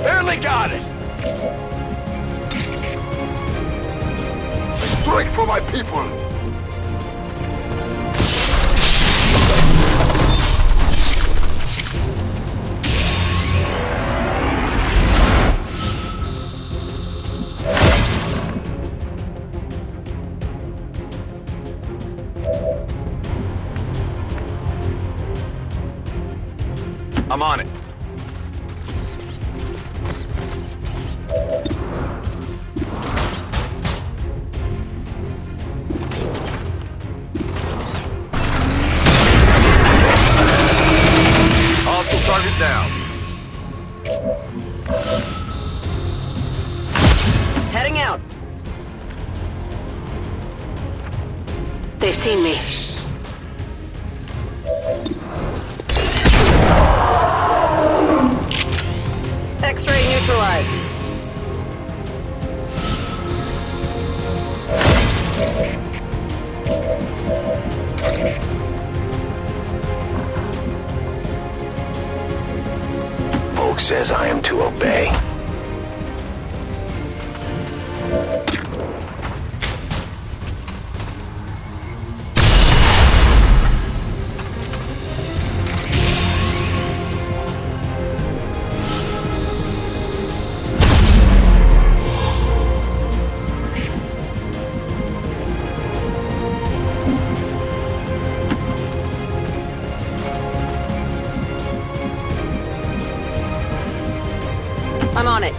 Barely got it! Strike for my people! I'm on it. Hostile target down. Heading out. They've seen me. X-ray neutralized. Folk says I am to obey. I'm on it.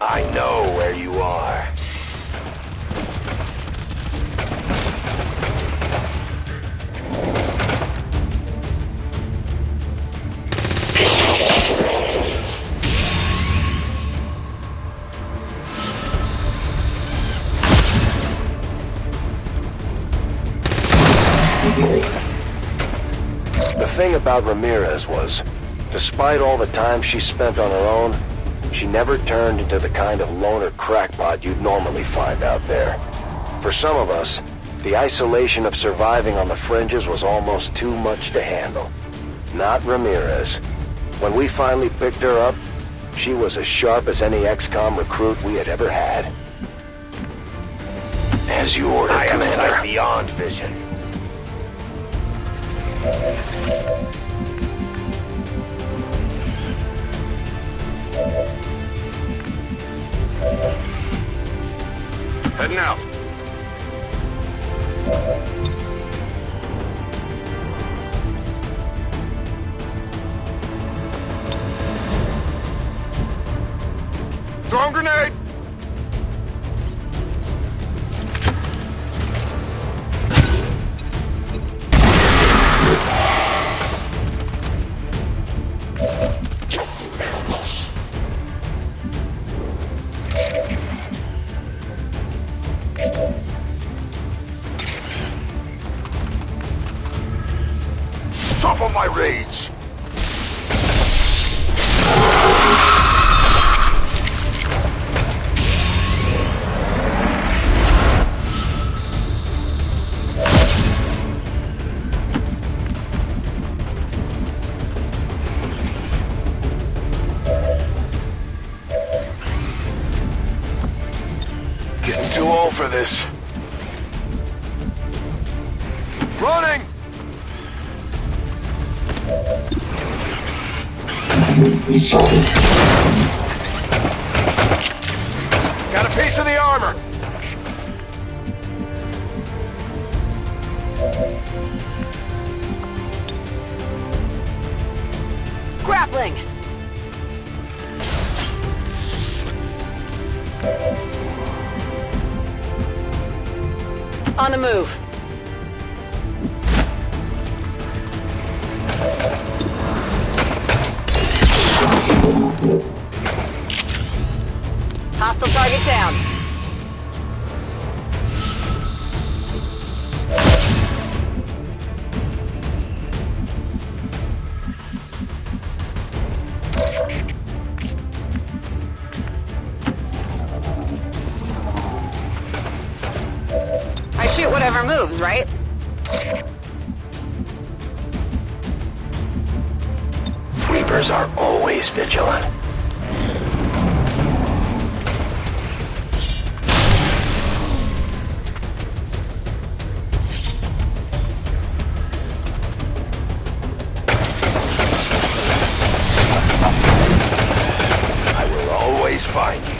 I know where you are. The thing about Ramirez was, despite all the time she spent on her own, she never turned into the kind of loner crackpot you'd normally find out there. For some of us, the isolation of surviving on the fringes was almost too much to handle. Not Ramirez. When we finally picked her up, she was as sharp as any XCOM recruit we had ever had. As you order, I have Commander. sight beyond vision. Heading out. Throwing grenade! Top of my rage! Getting too old for this. Running! Got a piece of the armor! Grappling! On the move. Hostile target down. I shoot whatever moves, right? Reapers are always vigilant. I will always find you.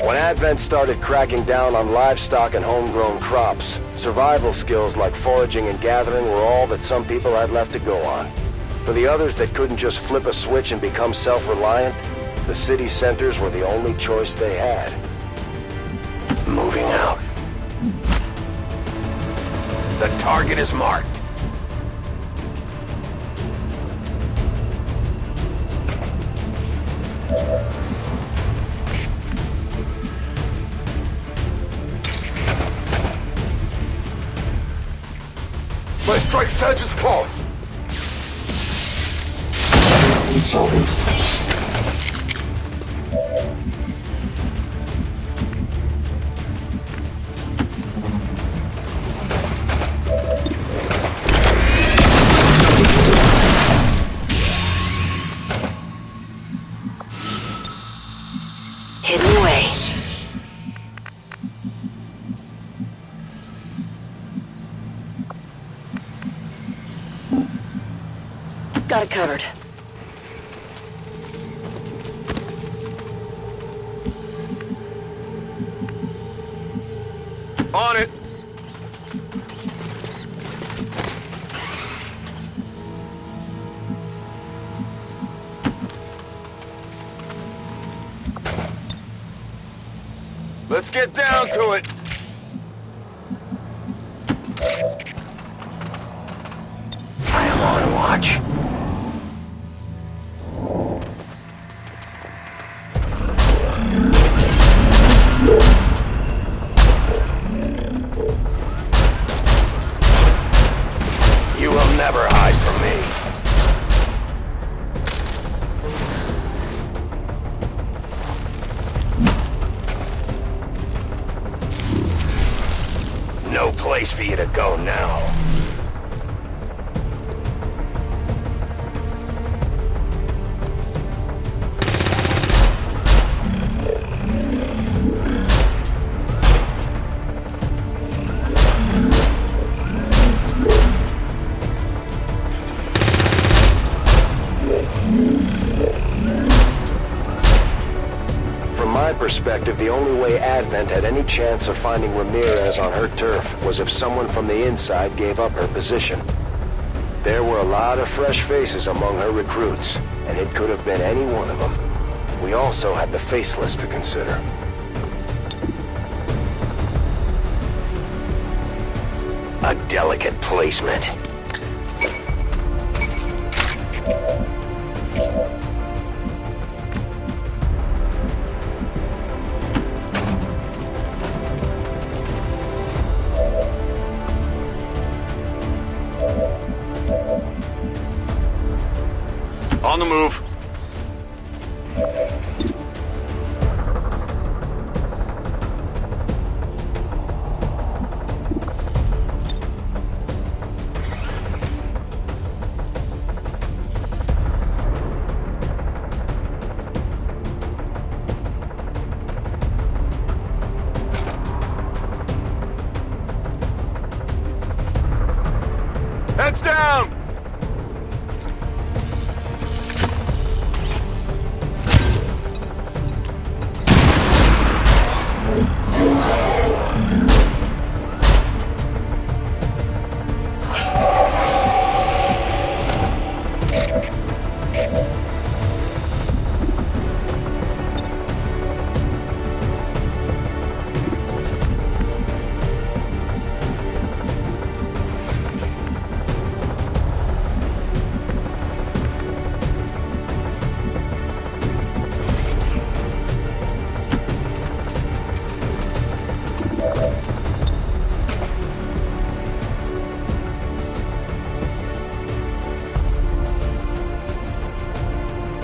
When Advent started cracking down on livestock and homegrown crops, survival skills like foraging and gathering were all that some people had left to go on. For the others that couldn't just flip a switch and become self-reliant, the city centers were the only choice they had. Moving out. The target is marked. My strike surges forth! Hidden away. Got it covered. On it! Let's get down to it! I am on watch. You will never hide from me. No place for you to go now. perspective, the only way Advent had any chance of finding Ramirez on her turf was if someone from the inside gave up her position. There were a lot of fresh faces among her recruits, and it could have been any one of them. We also had the faceless to consider. A delicate placement. On the move. Heads down!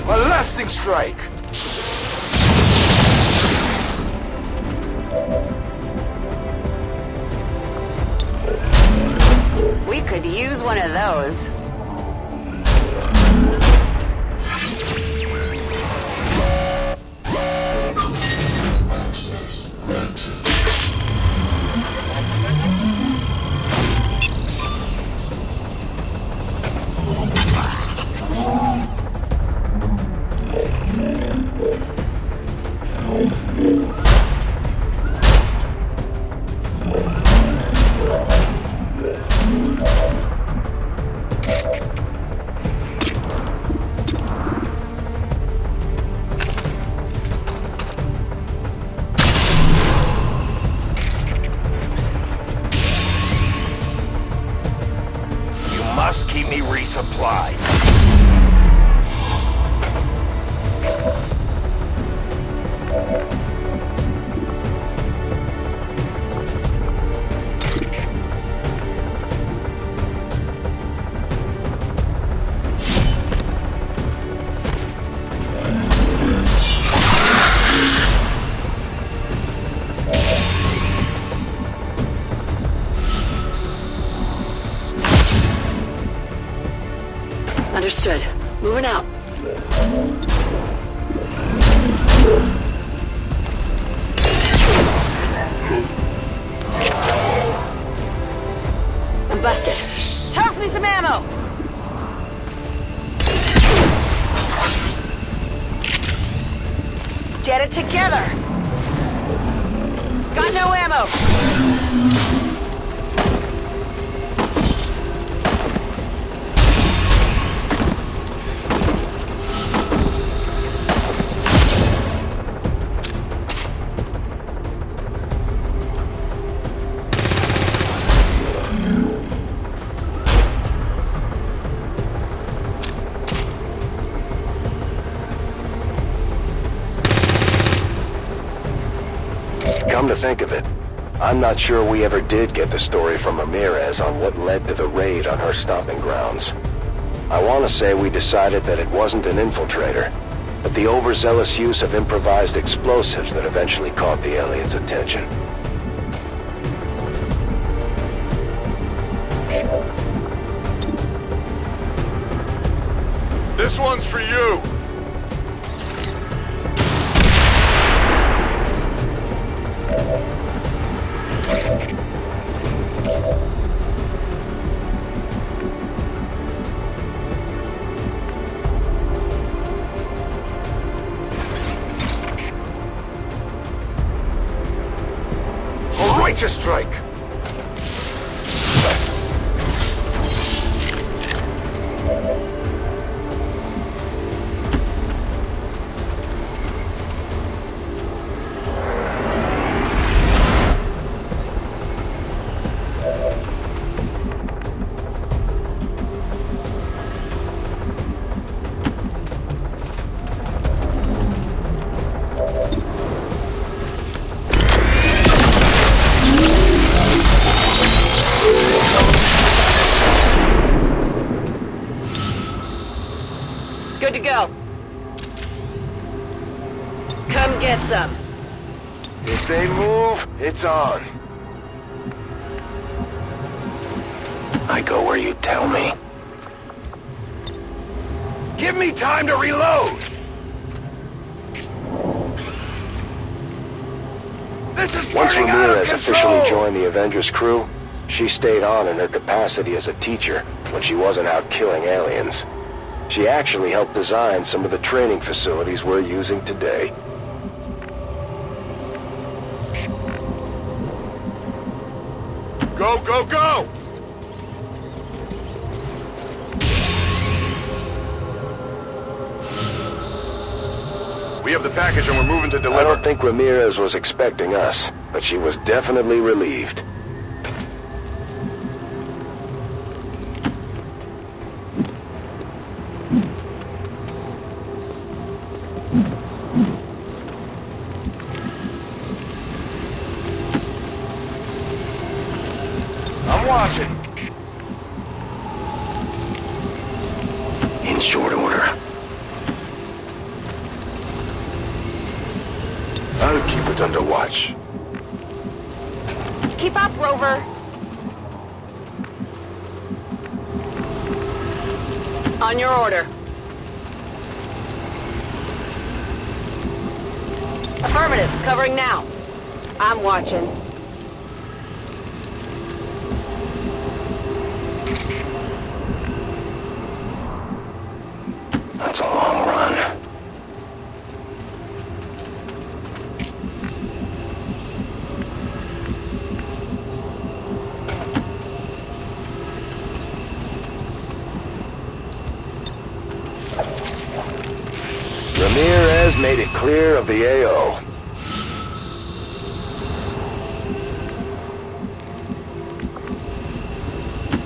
A lasting strike! We could use one of those. Must keep me resupplied. Understood. Moving out. I'm busted. Toss me some ammo! Get it together! Got no ammo! Come to think of it, I'm not sure we ever did get the story from Ramirez on what led to the raid on her stomping grounds. I want to say we decided that it wasn't an infiltrator, but the overzealous use of improvised explosives that eventually caught the aliens' attention. This one's for you! A righteous strike! Good to go. Come get some. If they move, it's on. I go where you tell me. Give me time to reload! This is Once burning out of Ramirez control! officially joined the Avengers crew, she stayed on in her capacity as a teacher when she wasn't out killing aliens. She actually helped design some of the training facilities we're using today. Go, go, go! We have the package and we're moving to I deliver. don't think Ramirez was expecting us, but she was definitely relieved. I'm watching. In short order. I'll keep it under watch. Keep up, Rover. On your order. Affirmative. Covering now. I'm watching. That's a long run. Ramirez made it clear of the AO.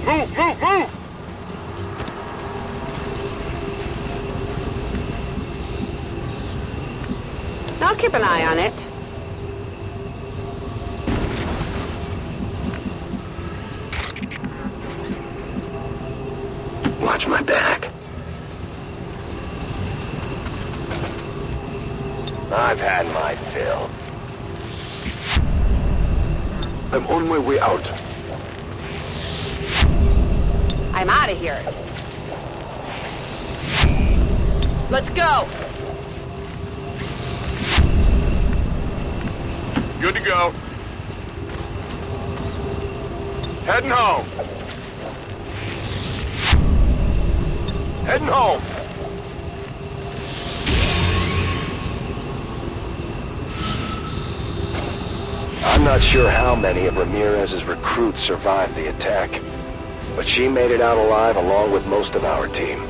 Move, move, move! I'll keep an eye on it. Watch my back. I've had my fill. I'm on my way out. I'm out of here. Let's go. Good to go. Heading home. Heading home. I'm not sure how many of Ramirez's recruits survived the attack, but she made it out alive along with most of our team.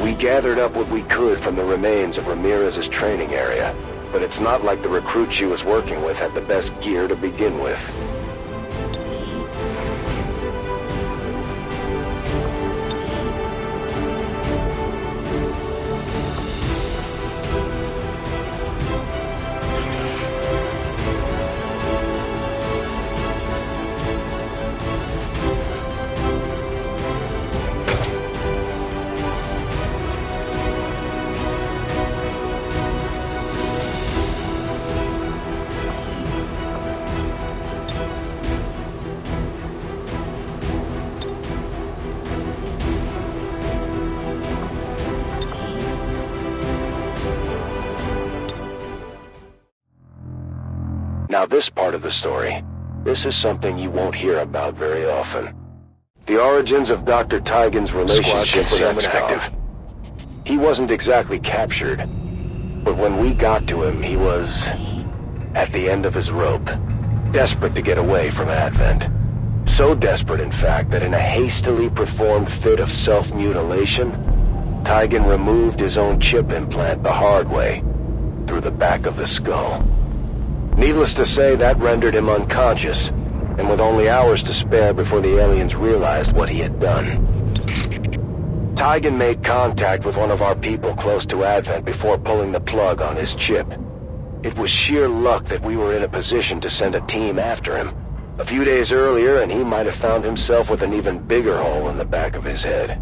We gathered up what we could from the remains of Ramirez's training area, but it's not like the recruit she was working with had the best gear to begin with. Now this part of the story, this is something you won't hear about very often. The origins of Dr. Tygan's relationship with XCOM. He wasn't exactly captured, but when we got to him, he was at the end of his rope, desperate to get away from Advent. So desperate, in fact, that in a hastily performed fit of self-mutilation, Tygan removed his own chip implant the hard way, through the back of the skull. Needless to say, that rendered him unconscious, and with only hours to spare before the aliens realized what he had done. Tygan made contact with one of our people close to Advent before pulling the plug on his chip. It was sheer luck that we were in a position to send a team after him. A few days earlier, and he might have found himself with an even bigger hole in the back of his head.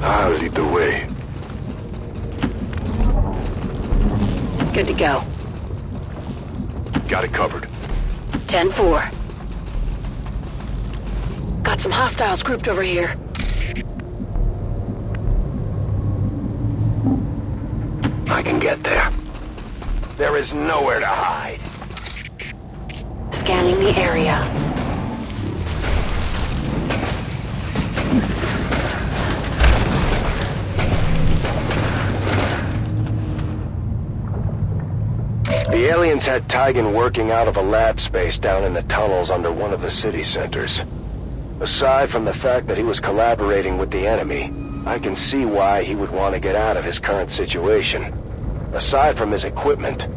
I'll lead the way. Good to go. Got it covered. 10-4. Got some hostiles grouped over here. I can get there. There is nowhere to hide. Scanning the area. The aliens had Tygan working out of a lab space down in the tunnels under one of the city centers. Aside from the fact that he was collaborating with the enemy, I can see why he would want to get out of his current situation. Aside from his equipment,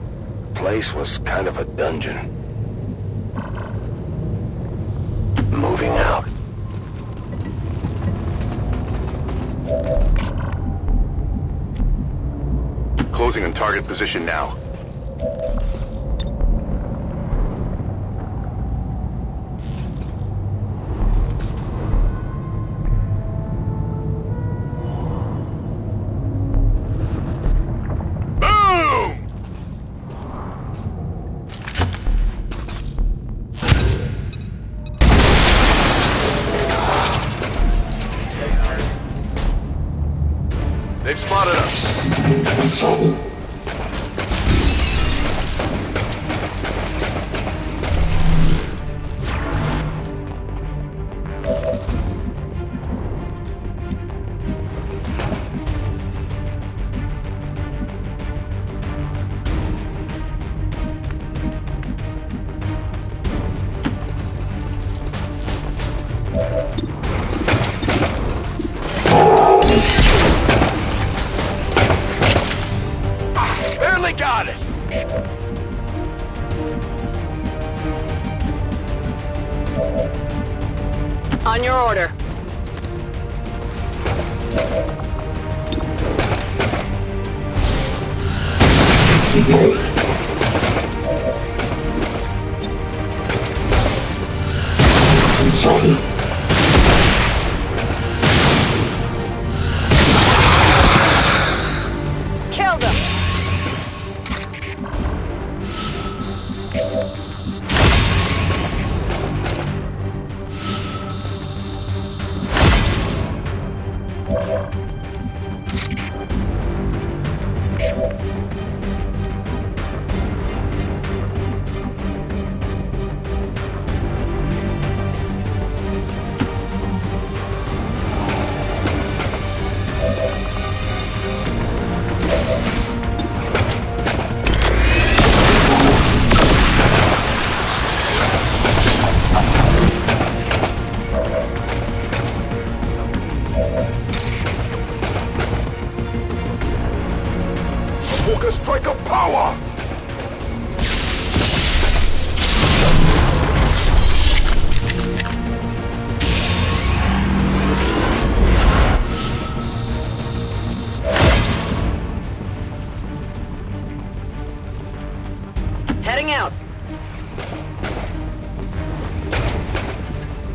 the place was kind of a dungeon. Moving out. Closing on target position now. They've spotted us. Barely got it. On your order. Killed him. Walker strike of power! Heading out.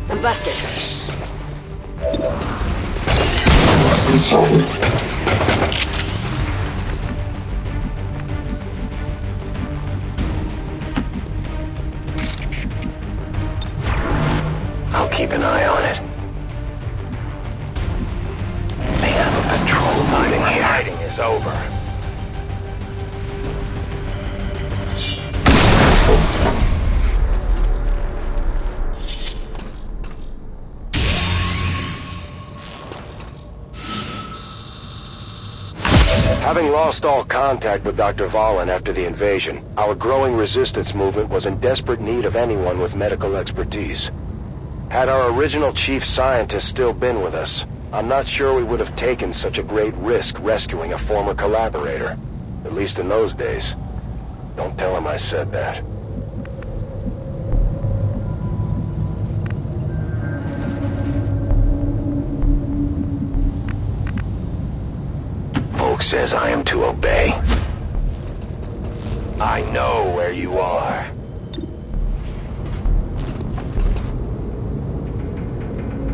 I'm busted. keep an eye on it. They have a patrol moving here. Hiding is over. Having lost all contact with Dr. Vahlen after the invasion, our growing resistance movement was in desperate need of anyone with medical expertise. Had our original chief scientist still been with us, I'm not sure we would have taken such a great risk rescuing a former collaborator. At least in those days. Don't tell him I said that. Folk says I am to obey. I know where you are.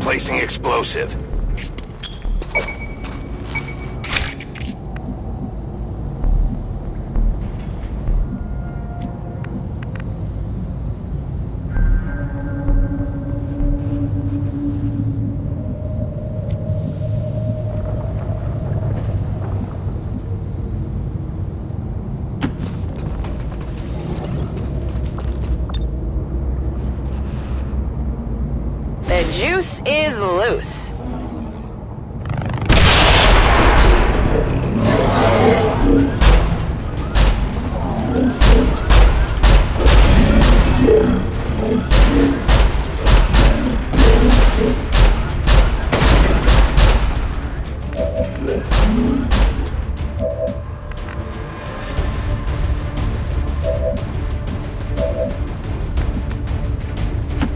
Placing explosive. The juice is loose.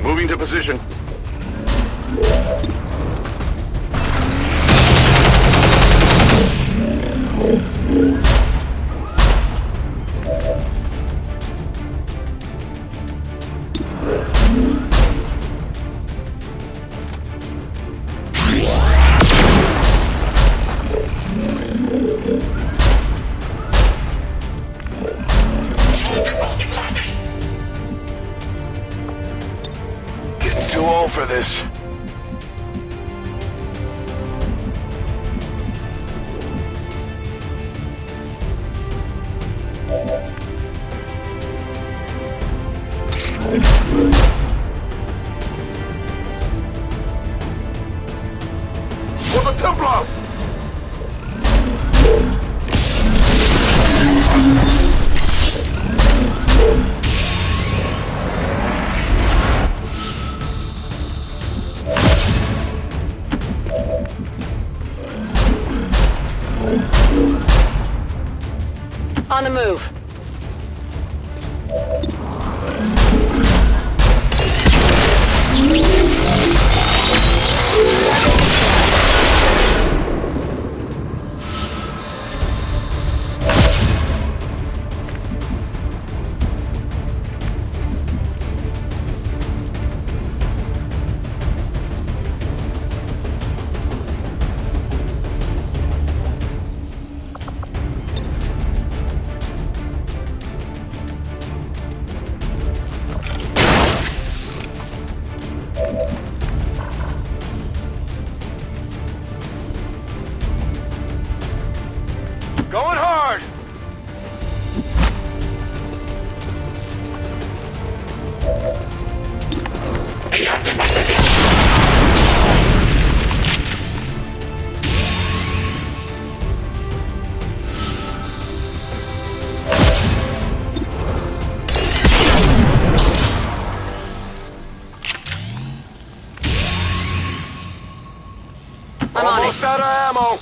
Moving to position. Getting too old for this. For the Templars! On the move. Going hard! I'm on it. Almost out of ammo!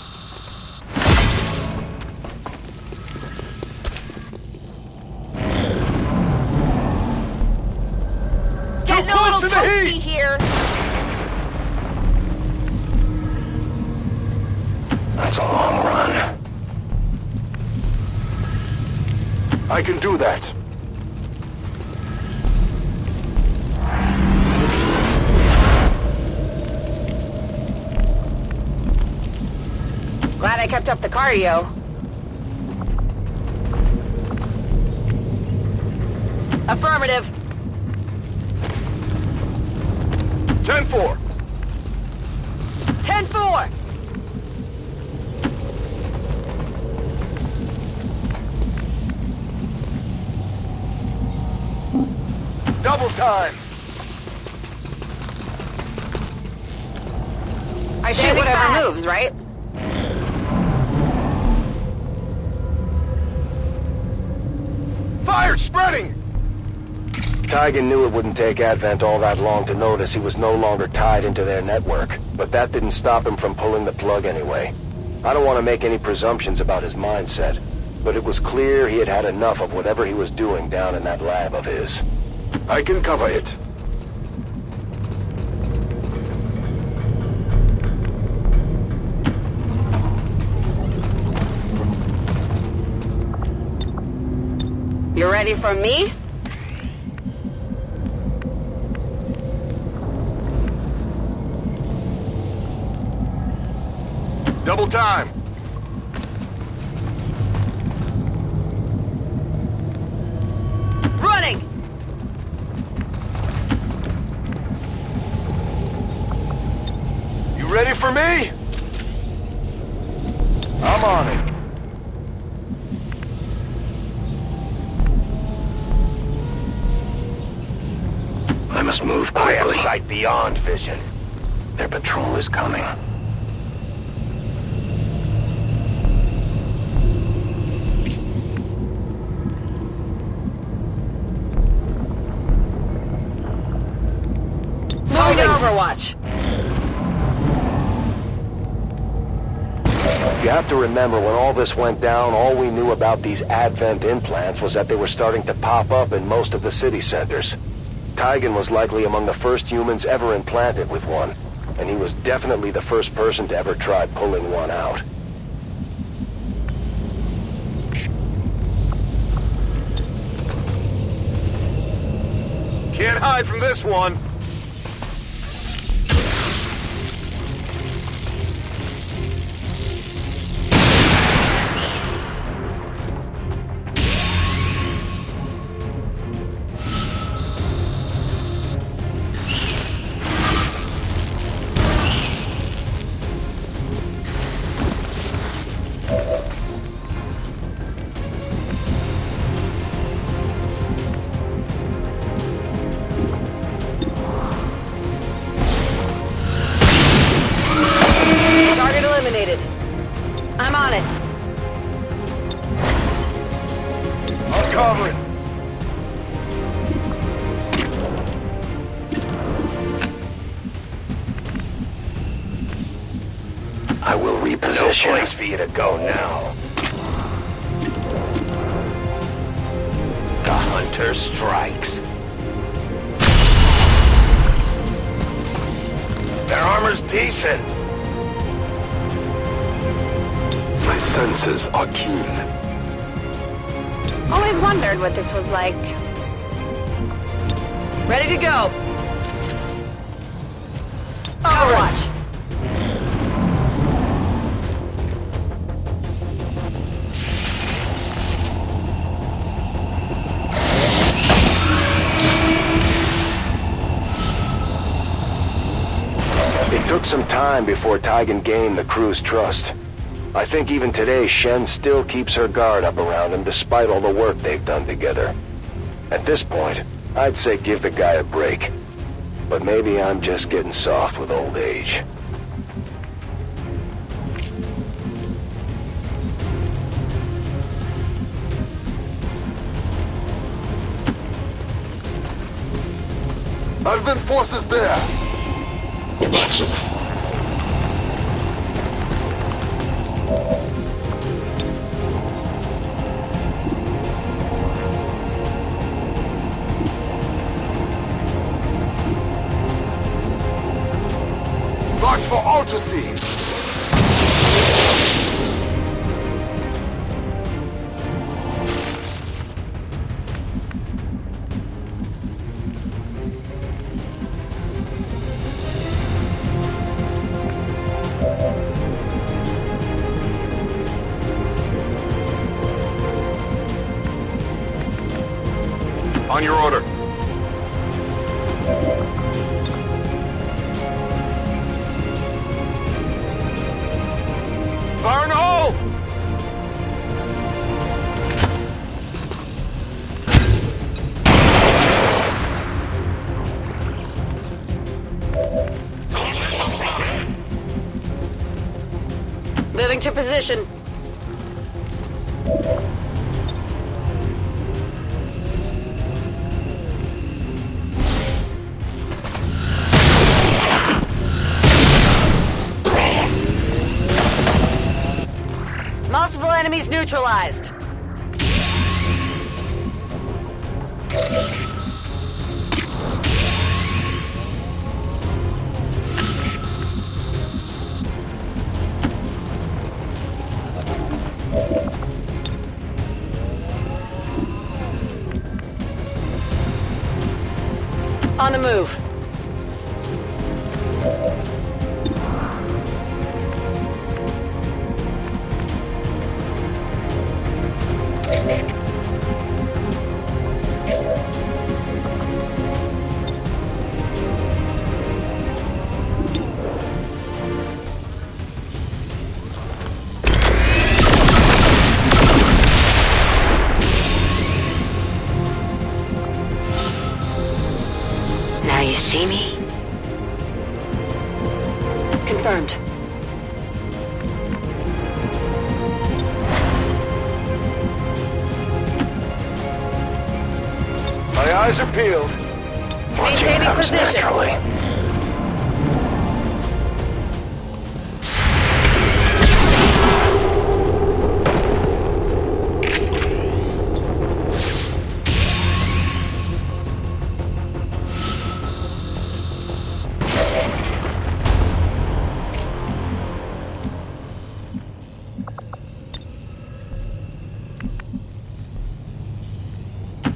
Getting a close little to the toasty heat. here. That's a long run. I can do that. Glad I kept up the cardio. Affirmative. 10-4. 10-4. Double time. I shoot whatever moves, right? Fire spreading. Tygan knew it wouldn't take Advent all that long to notice he was no longer tied into their network, but that didn't stop him from pulling the plug anyway. I don't want to make any presumptions about his mindset, but it was clear he had had enough of whatever he was doing down in that lab of his. I can cover it. You ready for me? Double time. Running! You ready for me? I'm on it. I must move I quickly. have sight beyond vision. Their patrol is coming. Moving to Overwatch. You have to remember, when all this went down, all we knew about these Advent implants was that they were starting to pop up in most of the city centers. Tygan was likely among the first humans ever implanted with one, and he was definitely the first person to ever try pulling one out. Can't hide from this one. Target eliminated. I'm on it. I'm covering. I will No reposition. place for you to go now. The hunter strikes. Their armor's decent. My senses are keen. Always wondered what this was like. Ready to go. Overwatch. It took some time before Tygan gained the crew's trust. I think even today Shen still keeps her guard up around him despite all the work they've done together. At this point, I'd say give the guy a break. But maybe I'm just getting soft with old age. Advent forces there. Watch for ultra-seed. On your order. position. Multiple enemies neutralized. On the move. Now you see me? Confirmed. My eyes are peeled. Maintaining Comes position. naturally.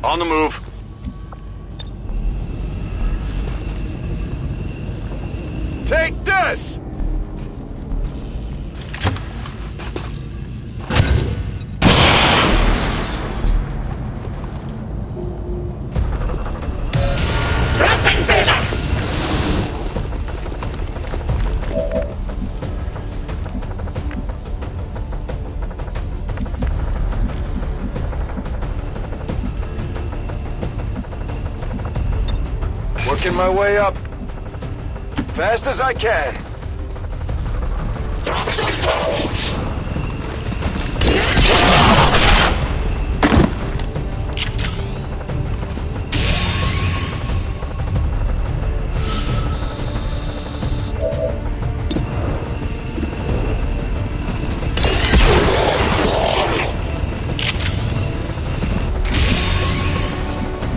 On the move. Take this! Working my way up. Fast as I can.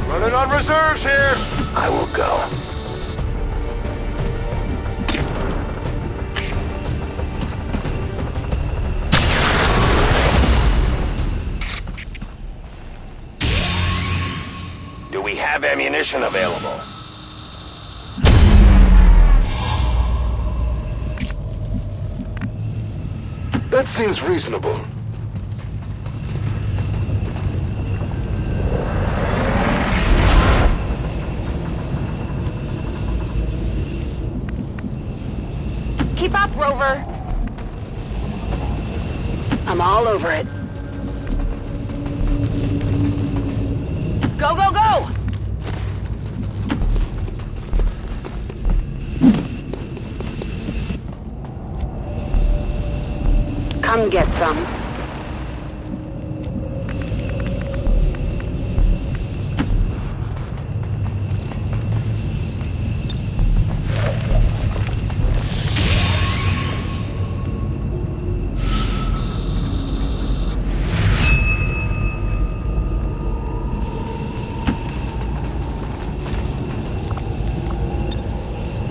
Running on reserves here. I will go. Do we have ammunition available? That seems reasonable. Keep up, Rover. I'm all over it. Go, go, go! Come get some.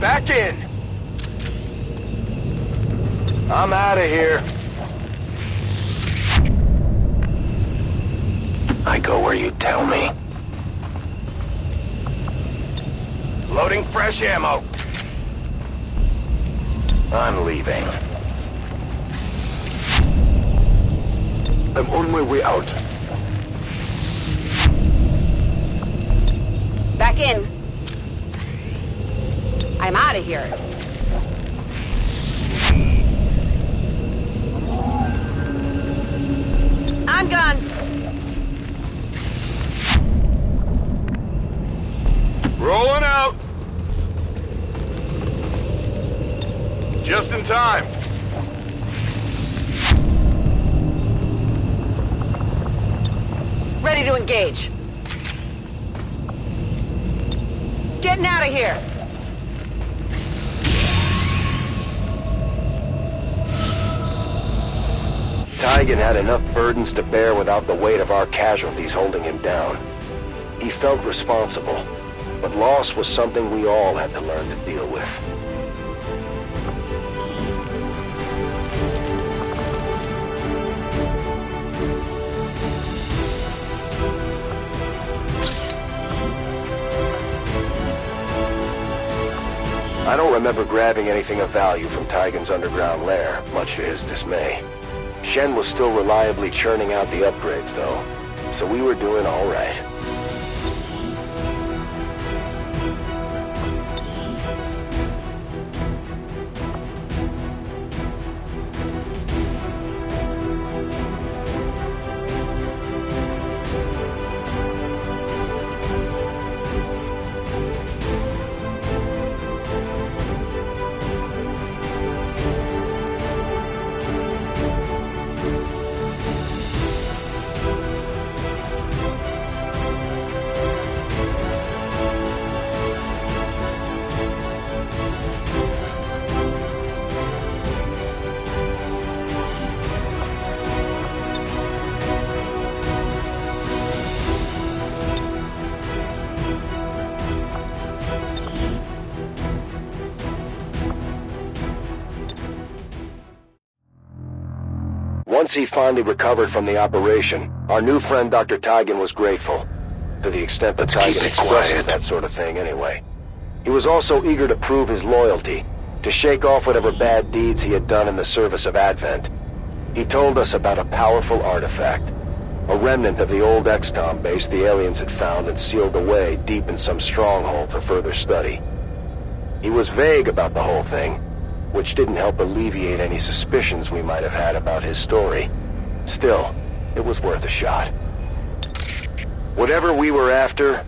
Back in. I'm out of here. I go where you tell me. Loading fresh ammo. I'm leaving. I'm on my way out. Back in. I'm out of here. I'm gone. Rolling out. Just in time. engage. Getting out of here. Tygan had enough burdens to bear without the weight of our casualties holding him down. He felt responsible, but loss was something we all had to learn to deal with. I don't remember grabbing anything of value from Tygan's underground lair, much to his dismay. Shen was still reliably churning out the upgrades, though, so we were doing all right. Once he finally recovered from the operation, our new friend Dr. Tygan was grateful, to the extent that Tygan expresses that sort of thing anyway. He was also eager to prove his loyalty, to shake off whatever bad deeds he had done in the service of Advent. He told us about a powerful artifact, a remnant of the old XCOM base the aliens had found and sealed away deep in some stronghold for further study. He was vague about the whole thing, which didn't help alleviate any suspicions we might have had about his story. Still, it was worth a shot. Whatever we were after,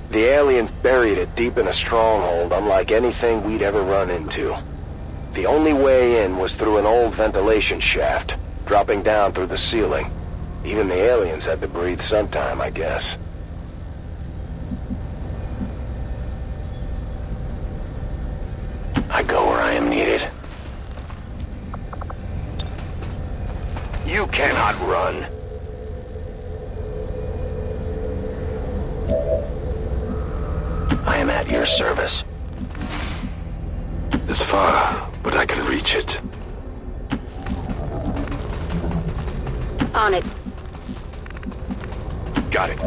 the aliens buried it deep in a stronghold unlike anything we'd ever run into. The only way in was through an old ventilation shaft, dropping down through the ceiling. Even the aliens had to breathe sometime, I guess. I go where I am needed. You cannot run. I am at your service. It's far, but I can reach it. On it. Got it.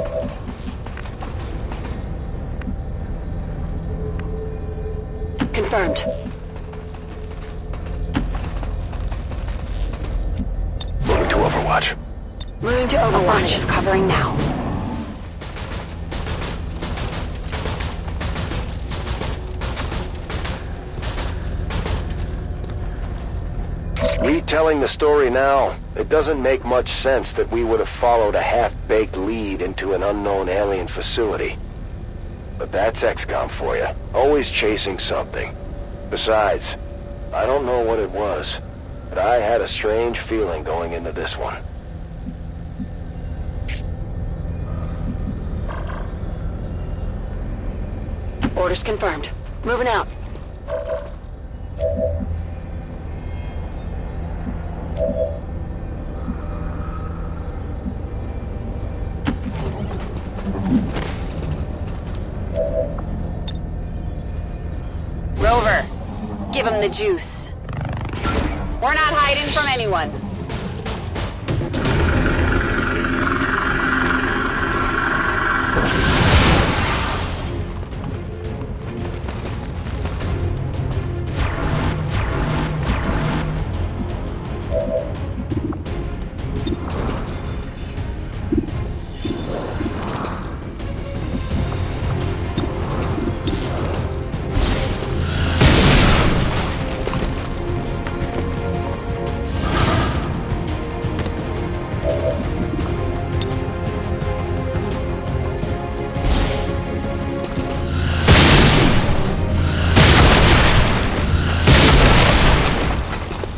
Confirmed. Moving to Overwatch. Moving to Overwatch. Affirmative, covering now. Retelling the story now, it doesn't make much sense that we would have followed a half-baked lead into an unknown alien facility. But that's XCOM for you, always chasing something. Besides, I don't know what it was, but I had a strange feeling going into this one. Orders confirmed. Moving out. Rover, give him the juice. We're not hiding from anyone.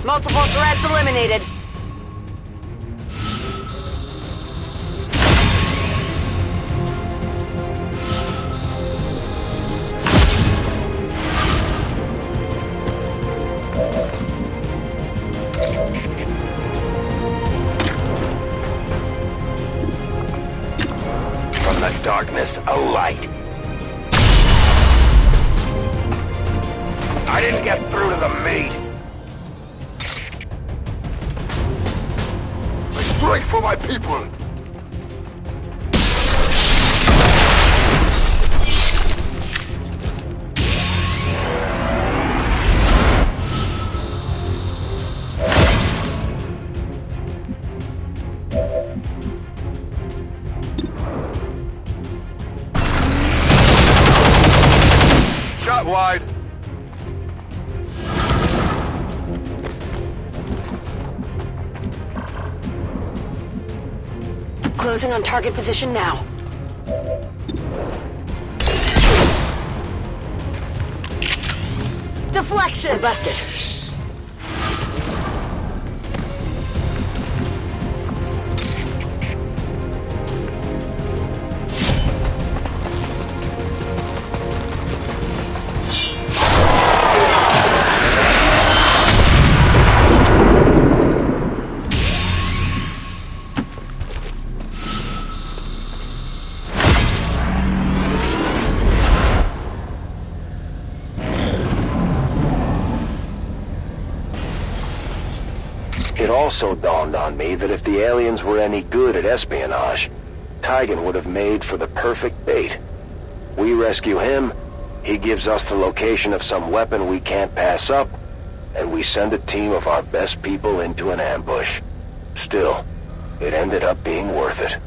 Multiple threats eliminated. darkness alight. I didn't get through to the meat. Straight for my people! Shot wide. Closing on target position now. Deflection! Busted. It also dawned on me that if the aliens were any good at espionage, Tygan would have made for the perfect bait. We rescue him, he gives us the location of some weapon we can't pass up, and we send a team of our best people into an ambush. Still, it ended up being worth it.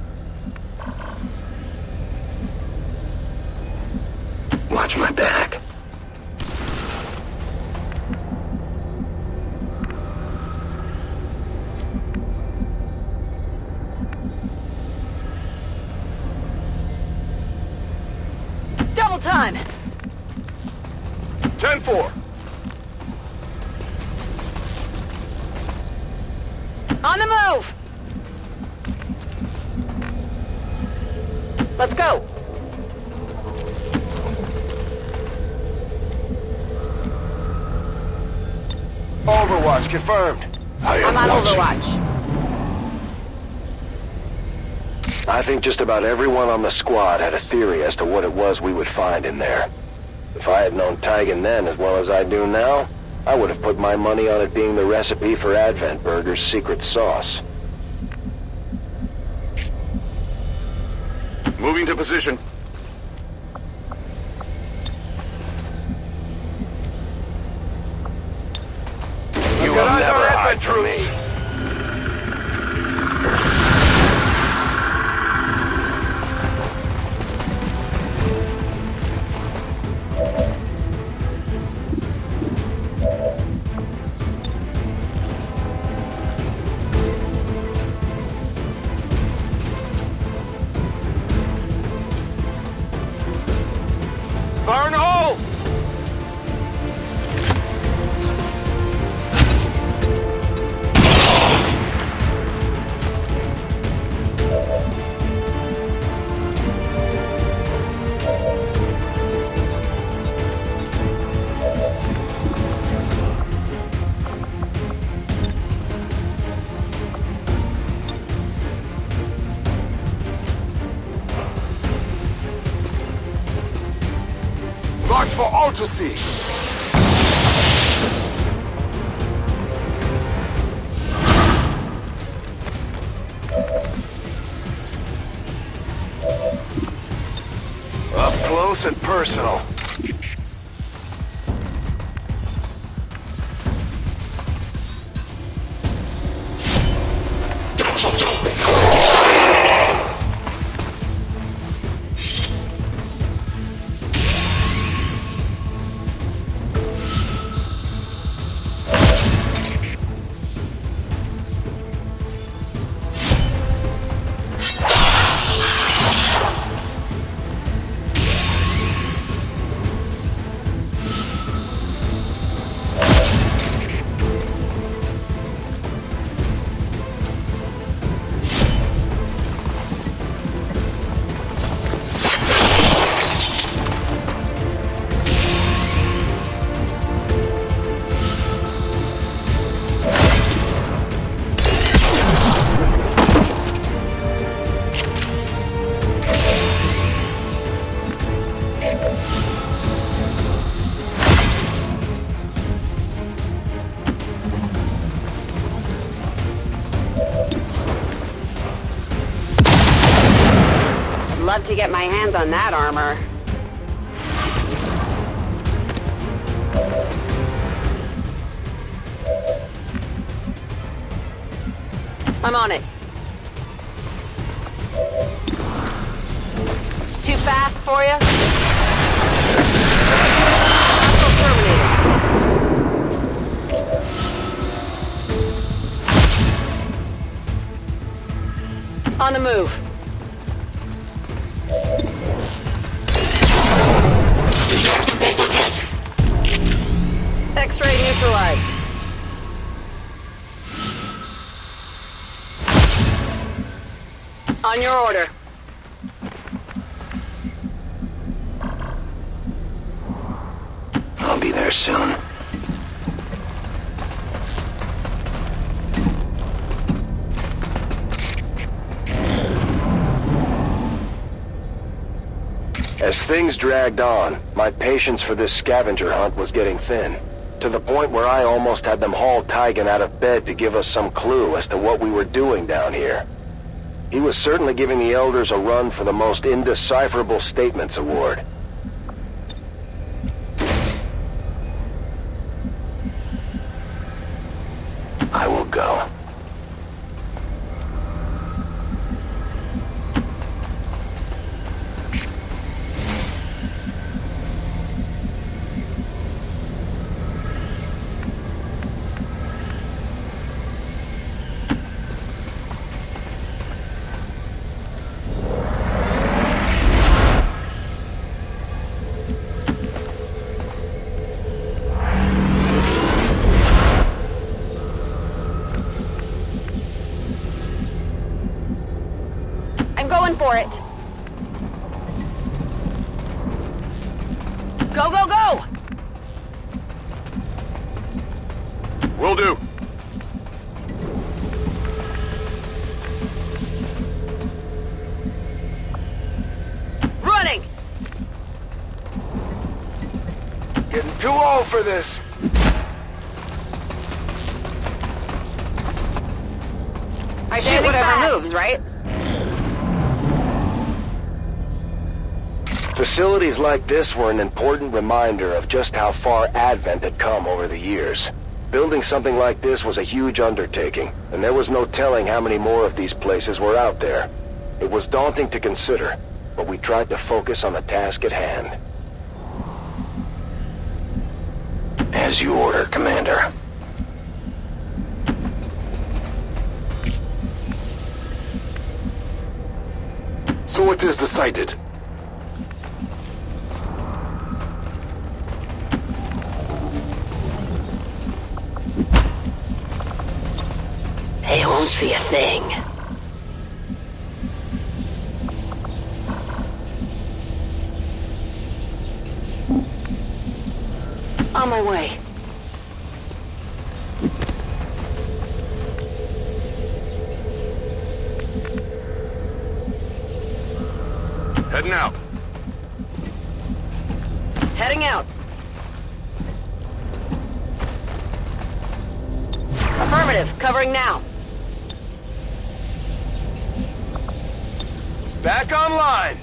Watch my back. Double time! 10-4. On the move! Let's go! Overwatch confirmed. I'm on Overwatch. I think just about everyone on the squad had a theory as to what it was we would find in there. If I had known Tygan then as well as I do now, I would have put my money on it being the recipe for Advent Burger's secret sauce. Moving to position. You will never hide from me. Fire in the hole! March for all to see! Up close and personal. to get my hands on that armor. I'm on it. Too fast for you? Hostile terminated. On the move. X-ray neutralized. On your order. I'll be there soon. As things dragged on, my patience for this scavenger hunt was getting thin, to the point where I almost had them haul Tygan out of bed to give us some clue as to what we were doing down here. He was certainly giving the Elders a run for the most indecipherable statements award. I will go. For it. Go, go, go! Will do. Running! Getting too old for this. I shoot whatever moves, right? Facilities like this were an important reminder of just how far Advent had come over the years. Building something like this was a huge undertaking, and there was no telling how many more of these places were out there. It was daunting to consider, but we tried to focus on the task at hand. As you order, Commander. So what is decided? They won't see a thing. On my way. Heading out. Heading out. Affirmative. Covering now. Back online.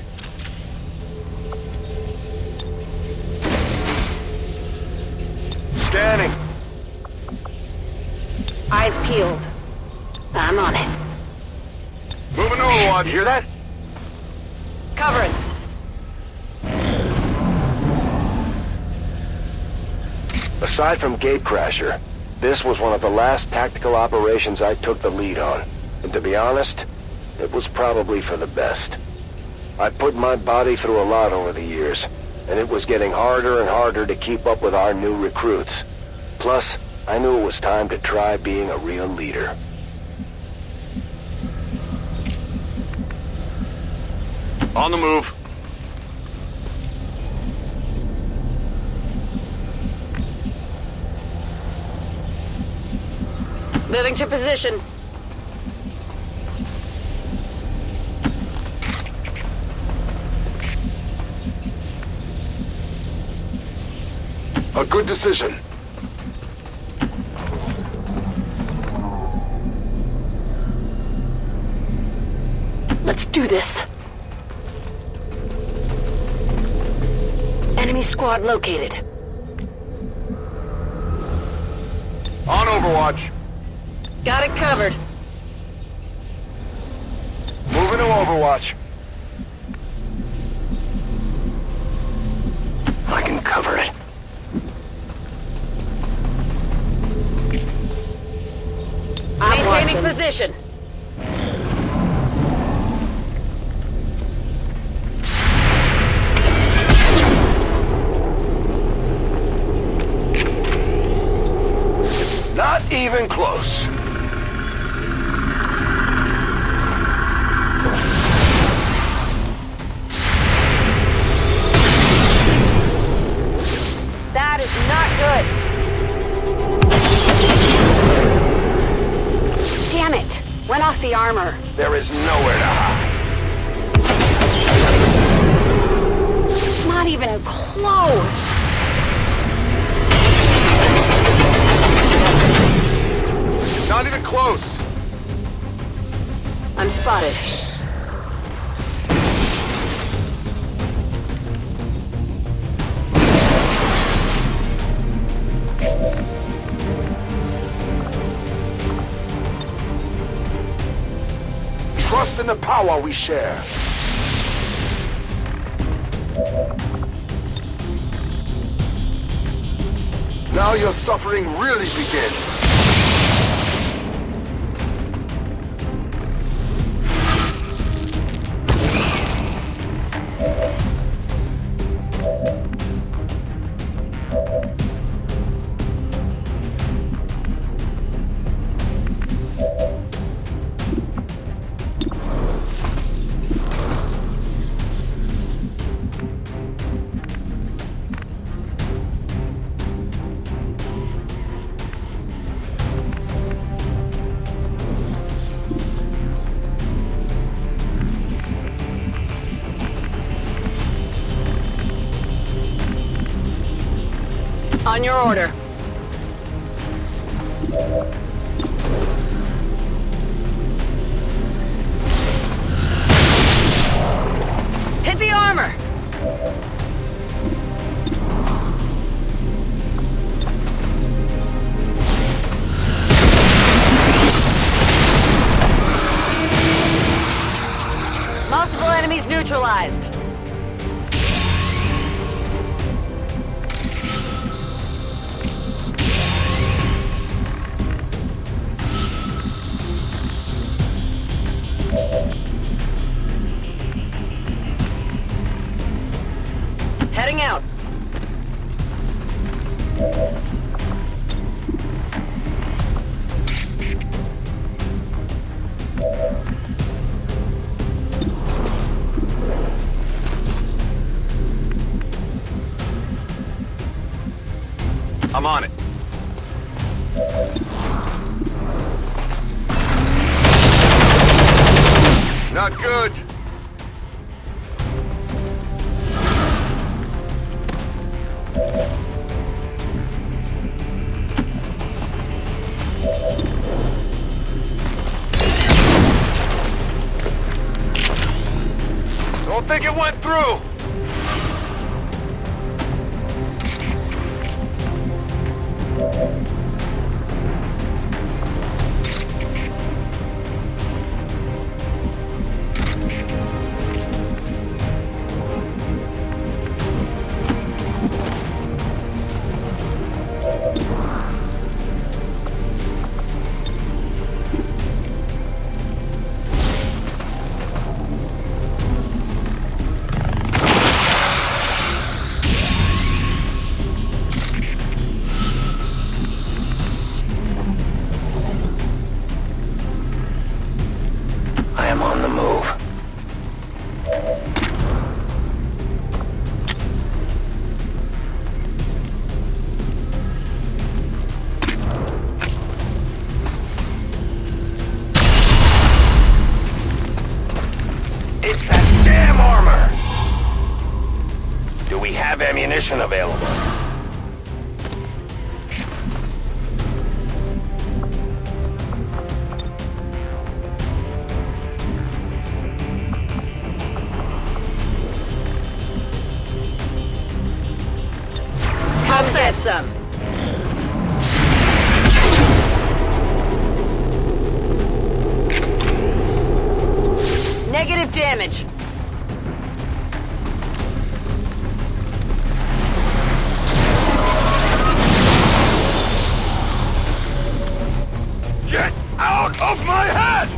Scanning. Eyes peeled. I'm on it. Moving Overwatch. You hear that? Covering. Aside from Gatecrasher, this was one of the last tactical operations I took the lead on. And to be honest, it was probably for the best. I put my body through a lot over the years, and it was getting harder and harder to keep up with our new recruits. Plus, I knew it was time to try being a real leader. On the move. Moving to position. A good decision. Let's do this. Enemy squad located. On Overwatch. Got it covered. Moving to Overwatch. I can cover it. Maintaining position. Not even close. That is not good. Damn it! Went off the armor. There is nowhere to hide. Not even close. Not even close. I'm spotted. Trust in the power we share. Now your suffering really begins. On your order. Hit the armor! Multiple enemies neutralized. Heading out. I'm on it. Not good. Don't think it went through. I am on the move. It's that damn armor! Do we have ammunition available? get some. Negative damage. Get out of my head!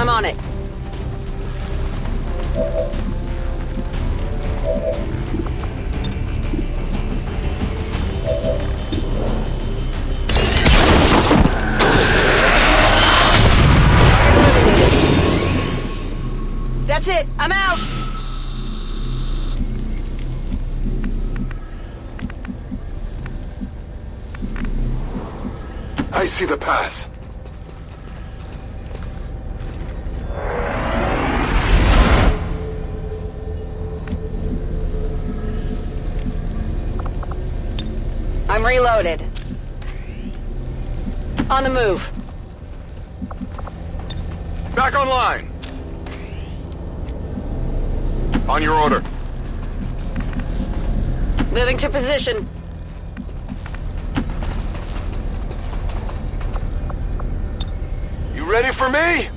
I'm on it. That's it. I'm out. I see the path. I'm reloaded. On the move. Back online! On your order. Moving to position. You ready for me?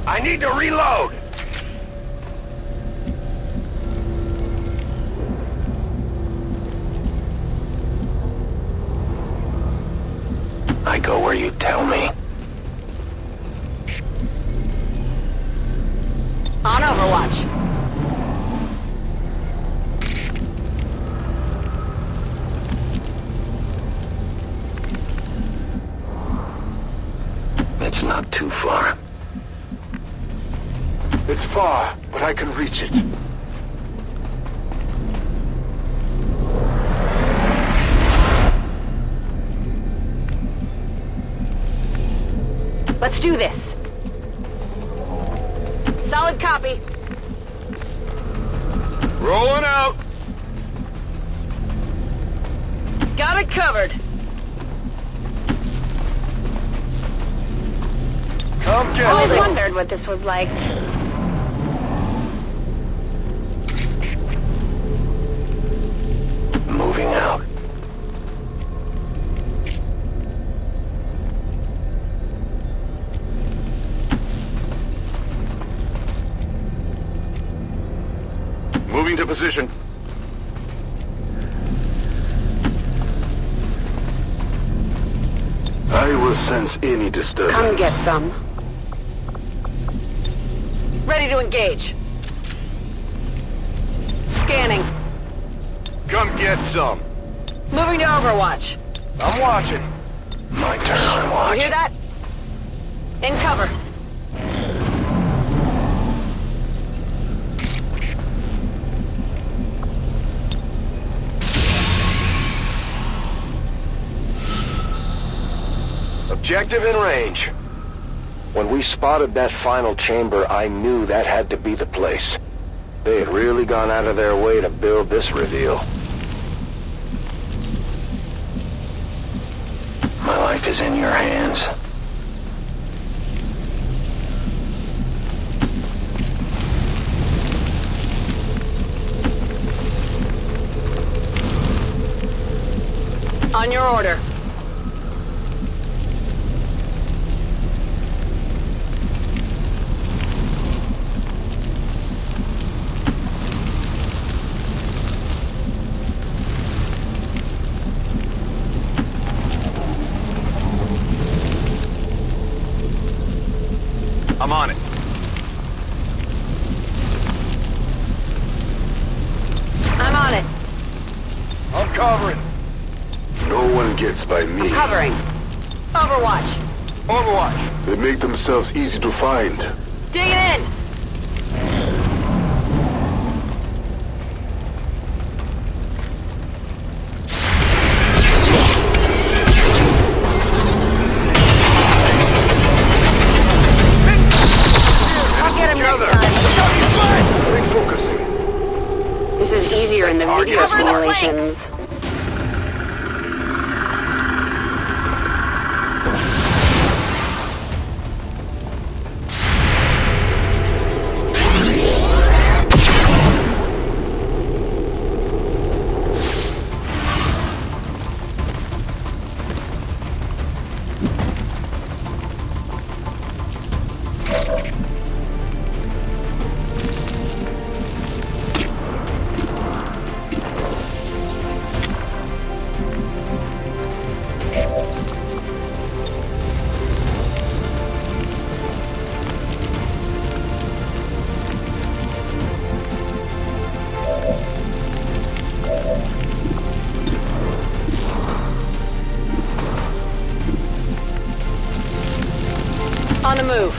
I need to reload! I go where you tell me. On Overwatch. It's not too far. It's far, but I can reach it. Let's do this. Solid copy. Rolling out! Got it covered. Come get Always some! wondered what this was like. Moving out. Moving to position. I will sense any disturbance. Come get some. Ready to engage. Scanning. Come get some. Moving to Overwatch. I'm watching. My turn on You watch. hear that? In cover. Objective in range. When we spotted that final chamber, I knew that had to be the place. They had really gone out of their way to build this reveal. My life is in your hands. On your order. I'm on it. covering. No one gets by me. Covering. Overwatch. Overwatch. They make themselves easy to find. Dig it in! I'll get him next time. Refocusing. This is easier in the video Cover the flanks. simulations. On the move.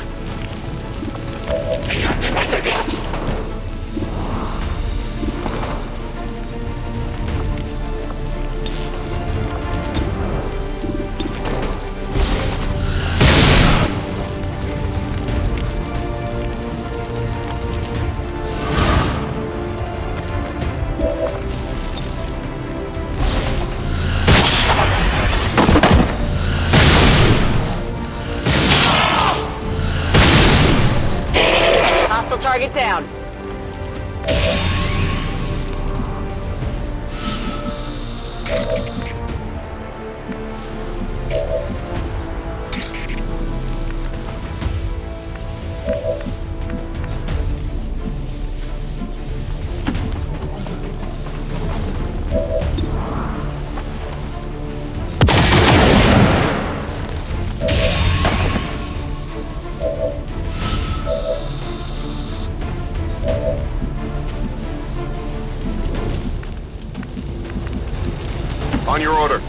Hostile target down. On your order.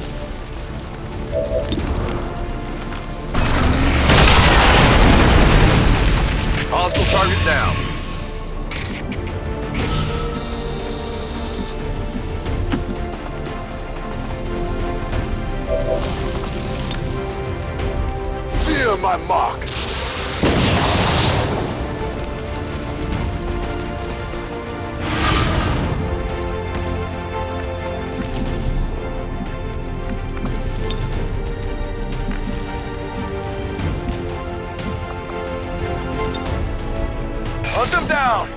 Hostile target down. Fear my mark. Hunt them down.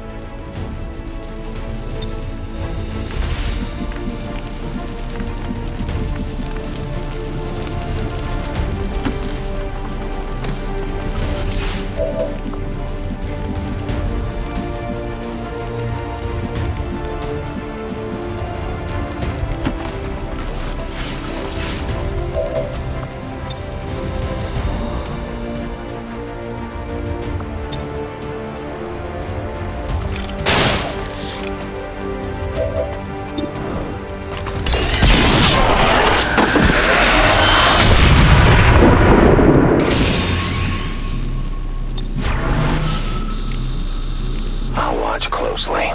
I'll watch closely.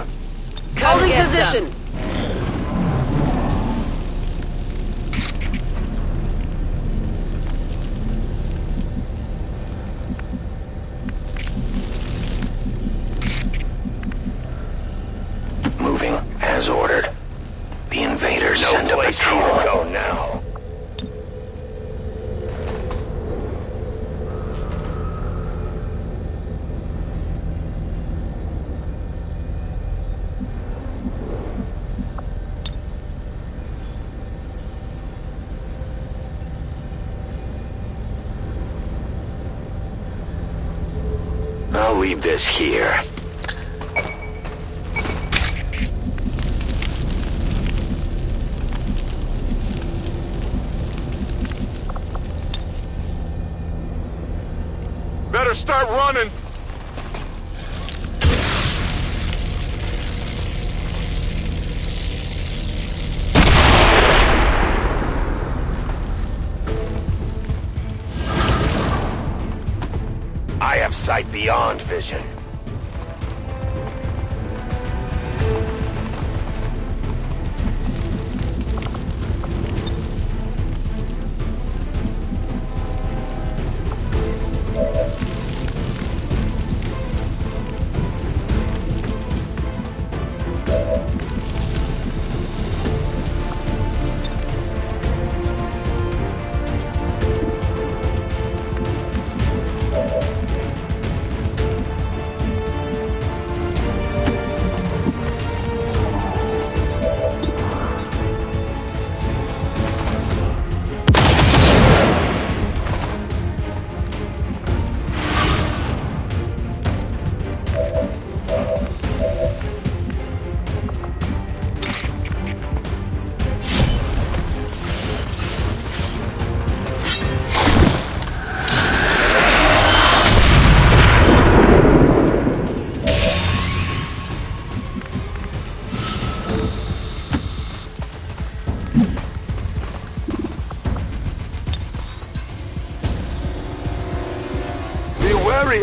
Holding position. Moving as ordered. The invaders send a patrol. Go now. I'll leave this here. Better start running. I have sight beyond vision.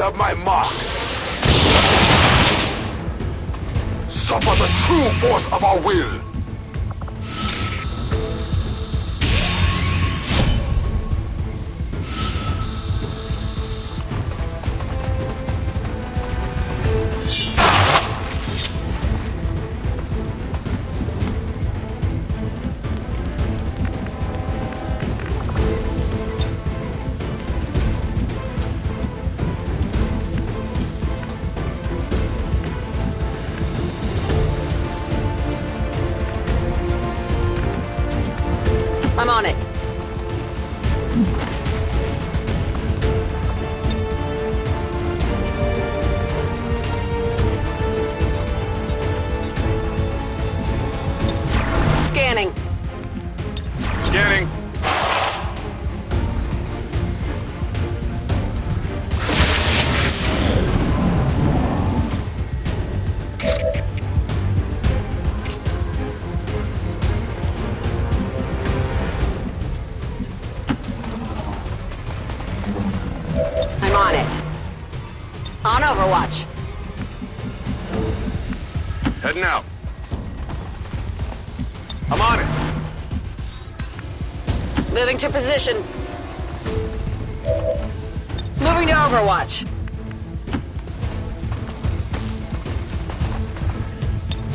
Of my mark. Suffer the true force of our will. I'm on it. Scanning. Scanning. I'm on it. On Overwatch. Heading out. I'm on it. Moving to position. Moving to Overwatch.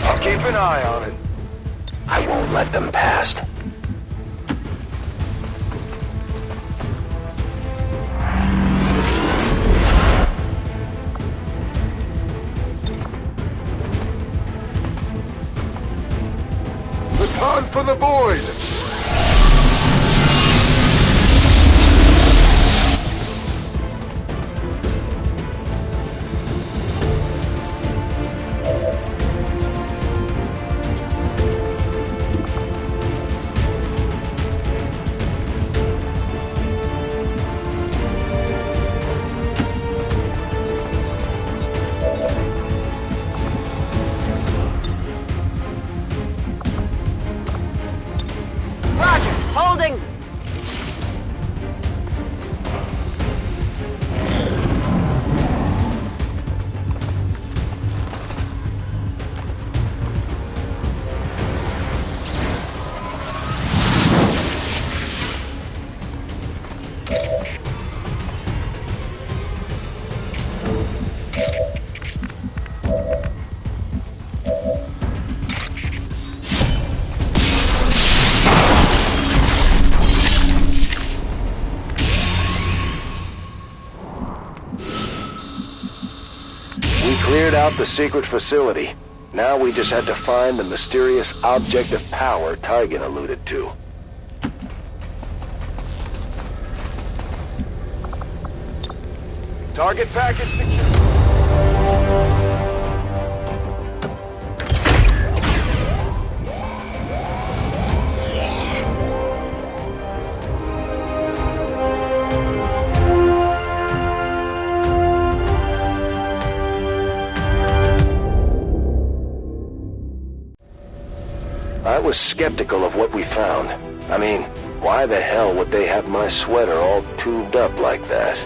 I'll keep an eye on it. I won't let them past. Baton for the void! Roger. Holding. We cleared out the secret facility. Now we just had to find the mysterious object of power Tygan alluded to. Target package secure. I was skeptical of what we found. I mean, why the hell would they have my sweater all tubed up like that?